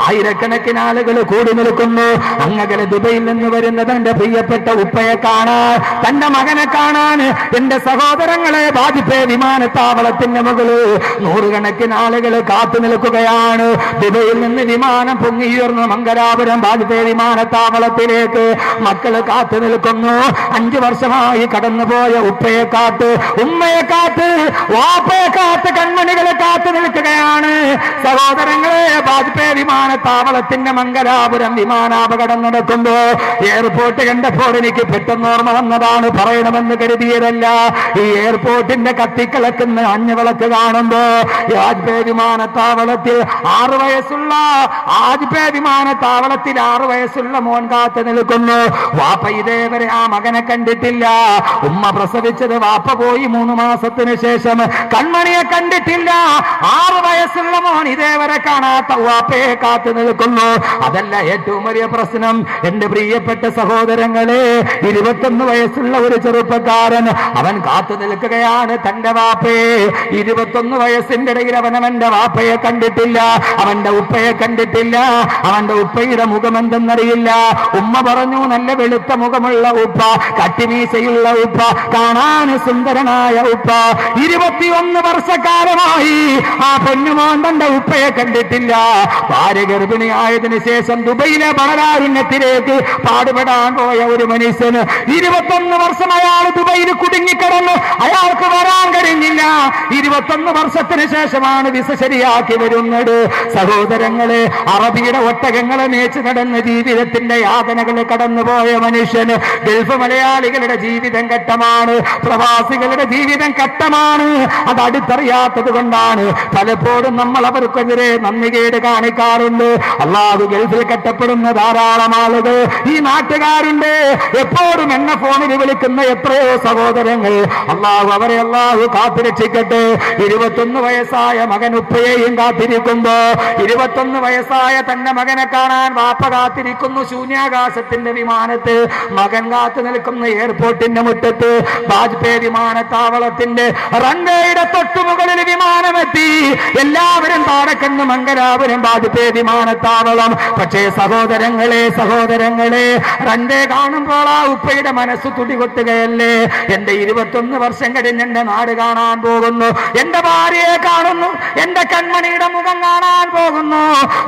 Speaker 2: ആയിരക്കണക്കിന് ആളുകൾ കൂടി നിൽക്കുന്നു. അങ്ങകലെ ദുബൈയിൽ നിന്ന് വരുന്ന തന്റെ പ്രിയപ്പെട്ട ഉപ്പയെ കാണാൻ, തന്റെ മകനെ കാണാൻ എന്റെ സഹോദരങ്ങളെ വാജ്പേയി വിമാനത്താവളത്തിന്റെ മുകളിൽ നൂറുകണക്കിന് ആളുകൾ കാത്തു നിൽക്കുകയാണ്. ദുബൈയിൽ നിന്ന് വിമാനം പൊങ്ങിയുയർന്നു മംഗലാപുരം വാജ്പേയി വിമാനത്താവളത്തിലേക്ക് മക്കൾ കാത്തു നിൽക്കുന്നു. 5 വർഷമായി കടന്നുപോയ ഉപ്പയെ കാത്ത്, ഉമ്മയെ കാത്ത്, വാപ്പയെ കാത്ത്, കൺമണികളെ കാത്തു നിൽക്കുകയാണ്. സഹോദരങ്ങളെ, വാജ്പേയി വിമാനത്താവളത്തിന്റെ മംഗലാപുരം വിമാനാപകടം നടക്കുമ്പോ എയർപോർട്ട് കണ്ടപ്പോൾ എനിക്ക് പെട്ടെന്ന് ഓർമ്മ വന്നതാണ്, പറയണമെന്ന് കരുതിയതല്ല. ഈ എയർപോർട്ടിന്റെ കത്തിക്കിളക്കുന്ന അഞ്ഞവിളക്ക് കാണുമ്പോ വാജ്പേയി വിമാനത്താവളത്തിൽ 6 വയസ്സുള്ള വാജ്പേയി വിമാനത്താവളത്തിൽ 6 വയസ്സുള്ള മോൻ കാത്തു നിൽക്കുന്നു. വാപ്പ ഇതേവരെ ആ മകനെ കണ്ടിട്ടില്ല. ഉമ്മ പ്രസവിച്ചത് വാപ്പ പോയി 3 മാസത്തിന് ശേഷം. കൺമണിയെ കണ്ടിട്ടില്ല. 6 വയസ്സുള്ള മോൻ ഇതേവരെ കാണാത്ത വാപ്പയെ കാത്തു നിൽക്കുന്നു. അതല്ല ഏറ്റവും വലിയ പ്രശ്നം, എന്റെ പ്രിയപ്പെട്ട സഹോദരങ്ങളെ, 21 വയസ്സുള്ള ഒരു ചെറുപ്പക്കാരൻ, അവൻ കാത്തു നിൽക്കുകയാണ് തന്റെ വാപ്പയെ. 21 വയസ്സിന്റെ ഇടയിൽ അവൻ അവന്റെ വാപ്പയെ കണ്ടിട്ടില്ല, അവന്റെ ഉപ്പയെ കണ്ടിട്ടില്ല. അവന്റെ ഉപ്പയുടെ മുഖം എന്തെന്നറിയില്ല. ഉമ്മ പറഞ്ഞു, നല്ല വെളുത്ത മുഖമുള്ള ഉപ്പ, കട്ടിമീശയുള്ള ഉപ്പ, കാണാൻ സുന്ദരനായ ഉപ്പ. 21 വർഷക്കാലമായി ആ പൊന്നുമോൻ തന്റെ ഉപ്പയെ കണ്ടിട്ടില്ല. ഭാര്യ ഗർഭിണിയായതിനു ശേഷം ദുബൈയിലെ ബഹരാരണ്യത്തിലേക്ക് പാടുപെടാൻ പോയ ഒരു മനുഷ്യന് 21 വർഷം അയാൾ ദുബൈയിൽ കുടുങ്ങിക്കിടന്നു. അയാൾക്ക് വരാൻ കഴിഞ്ഞില്ല. 21 വർഷത്തിന് ശേഷമാണ് വിസ ശരിയാക്കി വരുന്നത്. സഹോദരങ്ങളെ, അറബിയുടെ ഒട്ടകങ്ങളെ മേച്ച് നടന്ന ജീവിതത്തിന്റെ യാതനകൾ കടന്നുപോയ മനുഷ്യന് ഗൾഫ് മലയാളികളുടെ ജീവിതം ഘട്ടമാണ്, പ്രവാസികളുടെ ജീവിതം ഘട്ടമാണ്. അത് അടുത്തറിയാത്തത് കൊണ്ടാണ് പലപ്പോഴും നമ്മൾ അവർക്കെതിരെ നന്ദികേട് കാണിക്കാറുണ്ട്. അള്ളാഹു ഗൾഫിൽ കെട്ടപ്പെടുന്ന ധാരാളം ആളുകൾ ഈ നാട്ടുകാരുണ്ട്. എപ്പോഴും എന്നെ ഫോണിൽ വിളിക്കുന്ന എത്രയോ സഹോദരങ്ങൾ, അള്ളാഹു അവരെ അള്ളാഹു കാത്തുരക്ഷിക്കട്ടെ. 21 വയസ്സായ മകൻ ഉപ്പയെയും കാത്തിരിക്കുമ്പോ 21 വയസ്സായ തന്റെ മകനെ കാണാൻ വാപ്പ കാത്തിരിക്കുന്നു. ശൂന്യാകാശത്തിന്റെ വിമാനത്ത് മകൻ കാത്തു നിൽക്കുന്ന എയർപോർട്ടിന്റെ മുറ്റത്ത് വാജ്പേയി വിമാനത്താവളത്തിന്റെ റൺവേയുടെ തൊട്ടുമുകളിൽ വിമാനമെത്തി. എല്ലാവരും താഴെക്കന്ന് മംഗലാപുരം വാജ്പേയി വിമാനത്താവളം. പക്ഷേ സഹോദരങ്ങളെ, റൺവേ കാണുമ്പോൾ ആ ഉപ്പയുടെ മനസ്സ് തുടികൊട്ടുകയല്ലേ. എന്റെ 21 വർഷം കഴിഞ്ഞ് എന്റെ നാട് കാണാൻ പോകുന്നു, എന്റെ ഭാര്യയെ കാണുന്നു, എന്റെ കൺമണിയുടെ മുഖം കാണാൻ പോകുന്നു.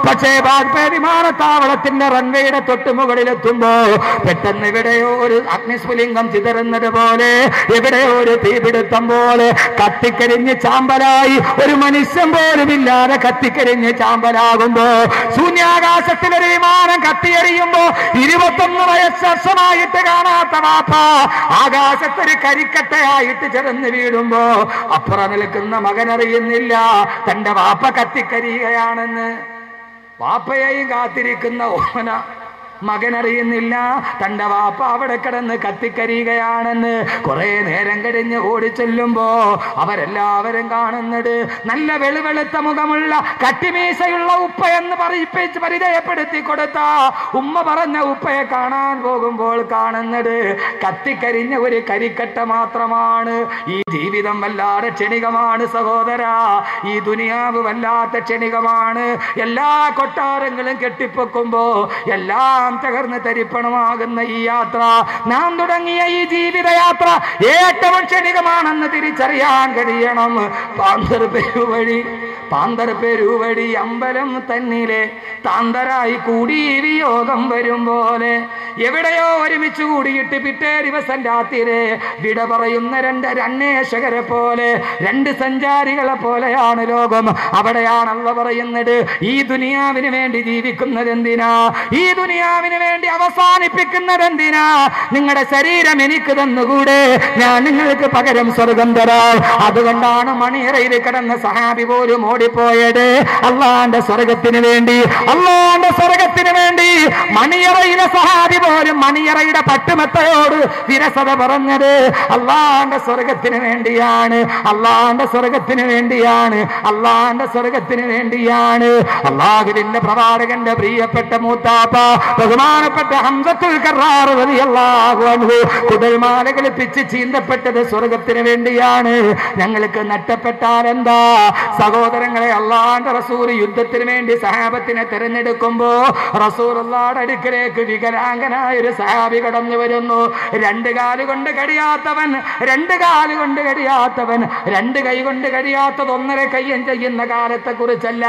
Speaker 2: പക്ഷേ വാജ്പേയി വിമാനത്താവളത്തിന്റെ റൺവേയുടെ തൊട്ടുമുകളിലെത്തുമ്പോ പെട്ടെന്ന് എവിടെയോ ഒരു അഗ്നിസ്ഫുലിംഗം ചിതറുന്നത് പോലെ, എവിടെയോ ഒരു തീപിടുത്തം പോലെ കത്തിക്കരിഞ്ഞ് ചാമ്പലായി, ഒരു മനുഷ്യൻ പോലും ഇല്ലാതെ കത്തിക്കരിഞ്ഞ് ചാമ്പലാകുമ്പോ, ശൂന്യാകാശത്തിലൊരു വിമാനം കത്തിയെറിയുമ്പോ 21 വർഷമായിട്ട് കാണാത്ത വാപ്പ ആകാശത്തൊരു കരിക്കട്ടയായിട്ട് ചെറുന്ന് വീഴുമ്പോ അപ്പുറം നിൽക്കുന്ന മകൻ അറിയുന്നില്ല തന്റെ വാപ്പ കത്തിക്കരിയുകയാണെന്ന്. വാപ്പയെയും കാത്തിരിക്കുന്ന ഓമന മകൻ അറിയുന്നില്ല തന്റെ വാപ്പ അവിടെ കിടന്ന് കത്തിക്കരിയുകയാണെന്ന്. കുറെ നേരം കഴിഞ്ഞ് ഓടിച്ചെല്ലുമ്പോ അവരെല്ലാവരും കാണുന്നത് നല്ല വെളുവെളുത്ത മുഖമുള്ള കട്ടിമീശയുള്ള ഉപ്പ എന്ന് പരിചയപ്പെടുത്തി കൊടുത്ത ഉമ്മ പറഞ്ഞ ഉപ്പയെ കാണാൻ പോകുമ്പോൾ കാണുന്നത് കത്തിക്കരിഞ്ഞ ഒരു കരിക്കട്ട മാത്രമാണ്. ഈ ജീവിതം വല്ലാതെ ക്ഷണികമാണ് സഹോദരാ, ഈ ദുനിയാവ് വല്ലാത്ത ക്ഷണികമാണ്. എല്ലാ കൊട്ടാരങ്ങളും കെട്ടിപ്പൊക്കുമ്പോ എല്ലാം
Speaker 1: തകർന്ന് തരിപ്പണമാകുന്ന ഈ യാത്ര, നാം തുടങ്ങിയ ഈ ജീവിതയാത്ര ഏറ്റവും ക്ഷണികമാണെന്ന് തിരിച്ചറിയാൻ കഴിയണം. പാന്തർപെരുവഴി അമ്പലം തന്നിലെ താന്തരായി കൂടി വിയോഗം വരും പോലെ, എവിടെയോ ഒരുമിച്ച് കൂടിയിട്ട് പിറ്റേ ദിവസം രാത്രിയിലെ വിട പറയുന്ന രണ്ട് അന്വേഷകരെ പോലെ, രണ്ട് സഞ്ചാരികളെ പോലെയാണ് ലോകം. അവിടെയാണ് അള്ള പറയുന്നത്, ഈ ദുനിയാവിന് വേണ്ടി ജീവിക്കുന്നത് എന്തിനാ? ഈ ദുനിയാവിന് വേണ്ടി അവസാനിപ്പിക്കുന്നത് എന്തിനാ? നിങ്ങളുടെ ശരീരം എനിക്ക് തന്നുകൂടെ? ഞാൻ നിങ്ങൾക്ക് പകരം സ്വർഗം തരാം. അതുകൊണ്ടാണ് മണിയറയിൽ കിടന്ന സഹാബി പോലും ഓടിപ്പോയത്. അള്ളാന്റെ സ്വർഗത്തിന് വേണ്ടി, അള്ളാന്റെ സ്വർഗത്തിന് വേണ്ടി മണിയറയിലെ സഹാബി പോലും മണിയറയുടെ പട്ടുമെത്തയോട് വിരസത പറഞ്ഞത് അള്ളാന്റെ സ്വർഗത്തിന് വേണ്ടിയാണ്, അള്ളാന്റെ സ്വർഗത്തിന് വേണ്ടിയാണ്, അള്ളാന്റെ സ്വർഗത്തിന് വേണ്ടിയാണ്. അള്ളാഹുവിന്റെ പ്രവാചകന്റെ പ്രിയപ്പെട്ട മൂത്താപ്പ ബഹുമാനപ്പെട്ട ഹംസത്തുൽ കറാർ റളിയല്ലാഹു അൻഹു കുടൽമാല കളിപ്പിച്ച് ചീന്തപ്പെട്ടത് സ്വർഗത്തിന് വേണ്ടിയാണ്. ഞങ്ങൾക്ക് നഷ്ടപ്പെട്ടാൽ എന്താ സഹോദരങ്ങളെ? അള്ളാന്റെ റസൂൽ യുദ്ധത്തിന് വേണ്ടി സഹാബത്തിനെ തിരഞ്ഞെടുക്കുമ്പോ റസൂലുള്ളാഹിയുടെ അടുക്കലേക്ക് വികലാംഗനായ ഒരു സഹാബി കടന്നു വരുന്നു. രണ്ട് കാലുകൊണ്ട് കഴിയാത്തവൻ, രണ്ട് കാലുകൊണ്ട് കഴിയാത്തവൻ, രണ്ട് കൈ കൊണ്ട് കഴിയാത്തത് ഒന്നര കയ്യൻ ചെയ്യുന്ന കാലത്തെ കുറിച്ചല്ല.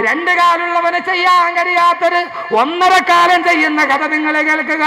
Speaker 1: രണ്ട് കാലുള്ളവന് ചെയ്യാൻ കഴിയാത്തത് ഒന്നര കാലം ചെയ്യുന്ന കഥ നിങ്ങളെ കേൾക്കുക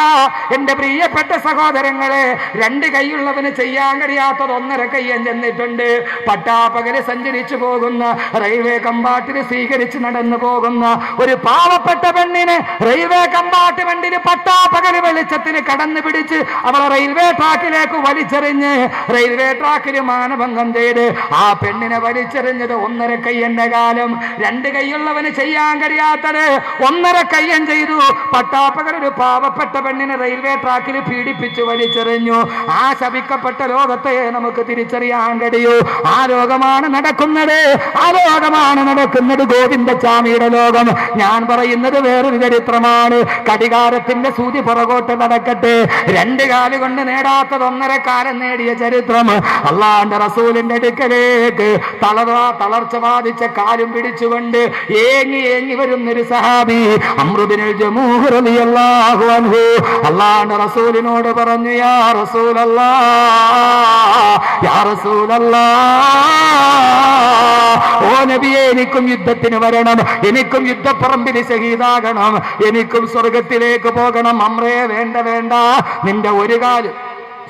Speaker 1: എന്റെ പ്രിയപ്പെട്ട സഹോദരങ്ങളെ. രണ്ട് കൈയുള്ളവന് ചെയ്യാൻ കഴിയാത്തത് ഒന്നര കയ്യൻ ചെന്നിട്ടുണ്ട്. പട്ടാപ്പകല് സഞ്ചരിച്ചു പോകുന്ന റെയിൽവേ കമ്പാർട്ടിൽ സ്വീകരിച്ച് നടന്നു പോകുന്ന ഒരു പാവപ്പെട്ട പെണ്ണിന് റെയിൽവേ കമ്പാർട്ട്മെന്റിൽ പട്ടാപ്പകല് വെളിച്ചത്തിന് കടന്നു പിടിച്ച് അവളെ റെയിൽവേ ട്രാക്കിലേക്ക് വലിച്ചെറിഞ്ഞ് റെയിൽവേ ട്രാക്കിൽ മാനഭംഗം ചെയ്ത് ആ പെണ്ണിനെ വലിച്ചെറിഞ്ഞത് ഒന്നര കയ്യന്റെ കാലം. രണ്ട് കൈയുള്ളവന് ചെയ്യാൻ കഴിയാത്തത് ഒന്നര കയ്യൻ ചെയ്തു. പട്ടാപ്പകൽ ഒരു പാവപ്പെട്ട പെണ്ണിനെ റെയിൽവേ ട്രാക്കിൽ പീഡിപ്പിച്ചു വലിച്ചെറിഞ്ഞു. ആ ശപിക്കപ്പെട്ട ലോകത്തെ നമുക്ക് തിരിച്ചറിയാൻ കഴിയൂ. ആ ലോകമാണ് നടക്കുന്നത്, ആ ലോകമാണ് നടക്കുന്നത് ഗോവിന്ദസ്വാമിയുടെ ലോകം. ഞാൻ പറയുന്നത് വേറൊരു ചരിത്രമാണ്. കടികാരത്തിന്റെ സൂചി പുറകോട്ട് നടക്കട്ടെ. രണ്ട് കാലുകൊണ്ട് നേടാത്തത് ഒന്നര കാലം നേടിയ ചരിത്രം. അള്ളാന്റെ റസൂലിന്റെ അടുക്കലേക്ക് തളർച്ച ബാധിച്ച കാലും പിടിച്ചുകൊണ്ട് ഏങ്ങി വരുന്നൊരു സഹാബി അംറു ബിനുൽ ജമൂഹ് റളിയല്ലാഹു അൻഹു അള്ളാന്റെ റസൂലിനോട് പറഞ്ഞു, യാ റസൂലല്ലാഹ്, യാ റസൂലല്ലാഹ്, ഓ നബിയെ, എനിക്കും യുദ്ധത്തിന് വരണം, എനിക്കും യുദ്ധപ്പറമ്പിൽ ശഹീദാകണം, എനിക്കും സ്വർഗത്തിലേക്ക് പോകണം. അമ്രേ, വേണ്ട വേണ്ട, നിന്റെ ഒരു കാല്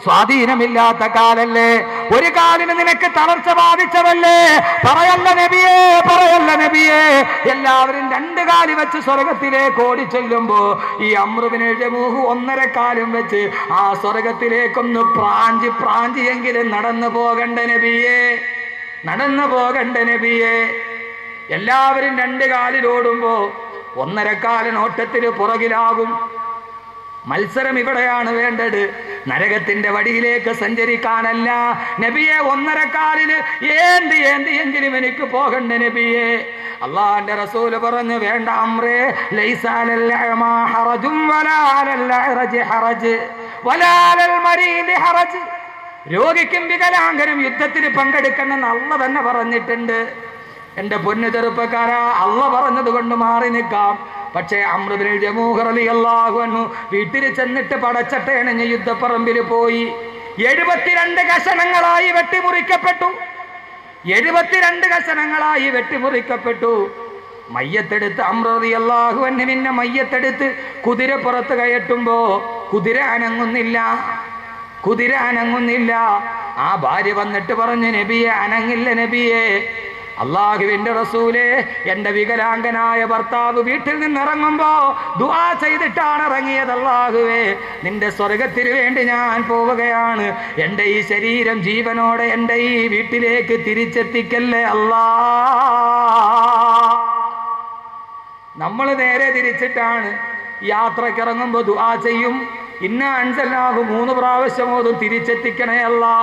Speaker 1: സ്വാധീനമില്ലാത്ത കാലല്ലേ, ഒരു കാലിന് നിനക്ക് തളർച്ച ബാധിച്ചതല്ലേ, പറയല്ല നബിയേ, പറയല്ല നബിയേ. എല്ലാവരും രണ്ട് കാലി വെച്ച് സ്വർഗത്തിലേക്ക് ഓടിച്ചൊല്ലുമ്പോ ഈ അംറു ബിനുൽ ജമൂഹ് ഒന്നര കാലും വെച്ച് ആ സ്വർഗത്തിലേക്കൊന്ന് പ്രാഞ്ചിയെങ്കിലും നടന്നു പോകണ്ട നബിയേ, നടന്നു പോകണ്ട നബിയേ. എല്ലാവരും രണ്ട് കാലിലോടുമ്പോ ഒന്നര കാലൻ ഓട്ടത്തിന് പുറകിലാകും. മത്സരം ഇവിടെയാണ് വേണ്ടത്, നരകത്തിന്റെ വടിയിലേക്ക് സഞ്ചരിക്കാനല്ല. നബിയെ, ഒന്നര കാലിന് എങ്കിലും എനിക്ക് പോകണ്ട നബിയെ. അള്ളാന്റെ റസൂല് പറഞ്ഞു, വേണ്ട അംറേ, ലൈസ അലൽ അഅമാ ഹറജും വലാ അലൽ അഅറജി ഹറജ് വലാ അലൽ മരീദി ഹറജ്. രോഗിക്കും വികലാംഗനും യുദ്ധത്തിന് പങ്കെടുക്കണമെന്ന് അള്ള തന്നെ പറഞ്ഞിട്ടുണ്ട്. എന്റെ പൊന്നു ചെറുപ്പക്കാരാ, അള്ള പറഞ്ഞത് കൊണ്ട് മാറി നിൽക്കാം. പക്ഷേ അംറു ബിനുൽ ജമൂഹ് റളിയല്ലാഹു അൻഹു വീട്ടിൽ ചെന്നിട്ട് പടച്ചട്ടയണിഞ്ഞ് യുദ്ധപ്പറമ്പിൽ പോയി. 72 കഷണങ്ങളായി വെട്ടിമുറിക്കപ്പെട്ടു. 72 കഷണങ്ങളായി വെട്ടിമുറിക്കപ്പെട്ടു. മയ്യത്തെടുത്ത് അംറു റളിയല്ലാഹു അൻഹുവിന്റെ മയ്യത്തെടുത്ത് കുതിരപ്പുറത്ത് കയറ്റുമ്പോ കുതിര അനങ്ങുന്നില്ല, കുതിര അനങ്ങുന്നില്ല. ആ ഭാര്യ വന്നിട്ട് പറഞ്ഞു, നബിയെ, അനങ്ങില്ല നബിയെ. അള്ളാഹുവിന്റെ റസൂലേ, എന്റെ വികലാംഗനായ ഭർത്താവ് വീട്ടിൽ നിന്ന് ഇറങ്ങുമ്പോ ദുആ ചെയ്തിട്ടാണ് ഇറങ്ങിയത്. അള്ളാഹുവേ, നിന്റെ സ്വർഗത്തിന് വേണ്ടി ഞാൻ പോവുകയാണ്. എന്റെ ഈ ശരീരം ജീവനോടെ എന്റെ ഈ വീട്ടിലേക്ക് തിരിച്ചെത്തിക്കല്ലേ അല്ലാ. നമ്മൾ നേരെ തിരിച്ചിട്ടാണ് യാത്രക്കിറങ്ങുമ്പോ ദുആ ചെയ്യും. ഇന്നാ അൻസൽനാഹു 3 പ്രാവശ്യം ഓതും, തിരിച്ചെത്തിക്കണേ അല്ലാ.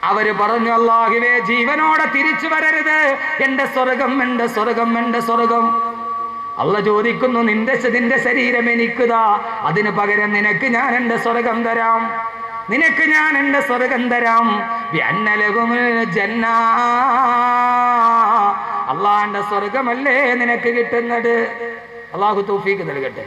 Speaker 1: അവര് പറഞ്ഞു, അല്ലാഹുവേ, ജീവനോടെ തിരിച്ചു വരരുത്, എന്റെ സ്വർഗം, എന്റെ സ്വർഗം, എന്റെ സ്വർഗം. അള്ള ചോദിക്കുന്നു, നിന്റെ ശരീരം എനിക്കുതാ, അതിന് പകരം നിനക്ക് ഞാൻ എന്റെ സ്വർഗം തരാം, നിനക്ക് ഞാൻ എന്റെ സ്വർഗം തരാം. അള്ളാന്റെ സ്വർഗമല്ലേ നിനക്ക് കിട്ടുന്നത്. അള്ളാഹു തൗഫീഖ് നൽകട്ടെ.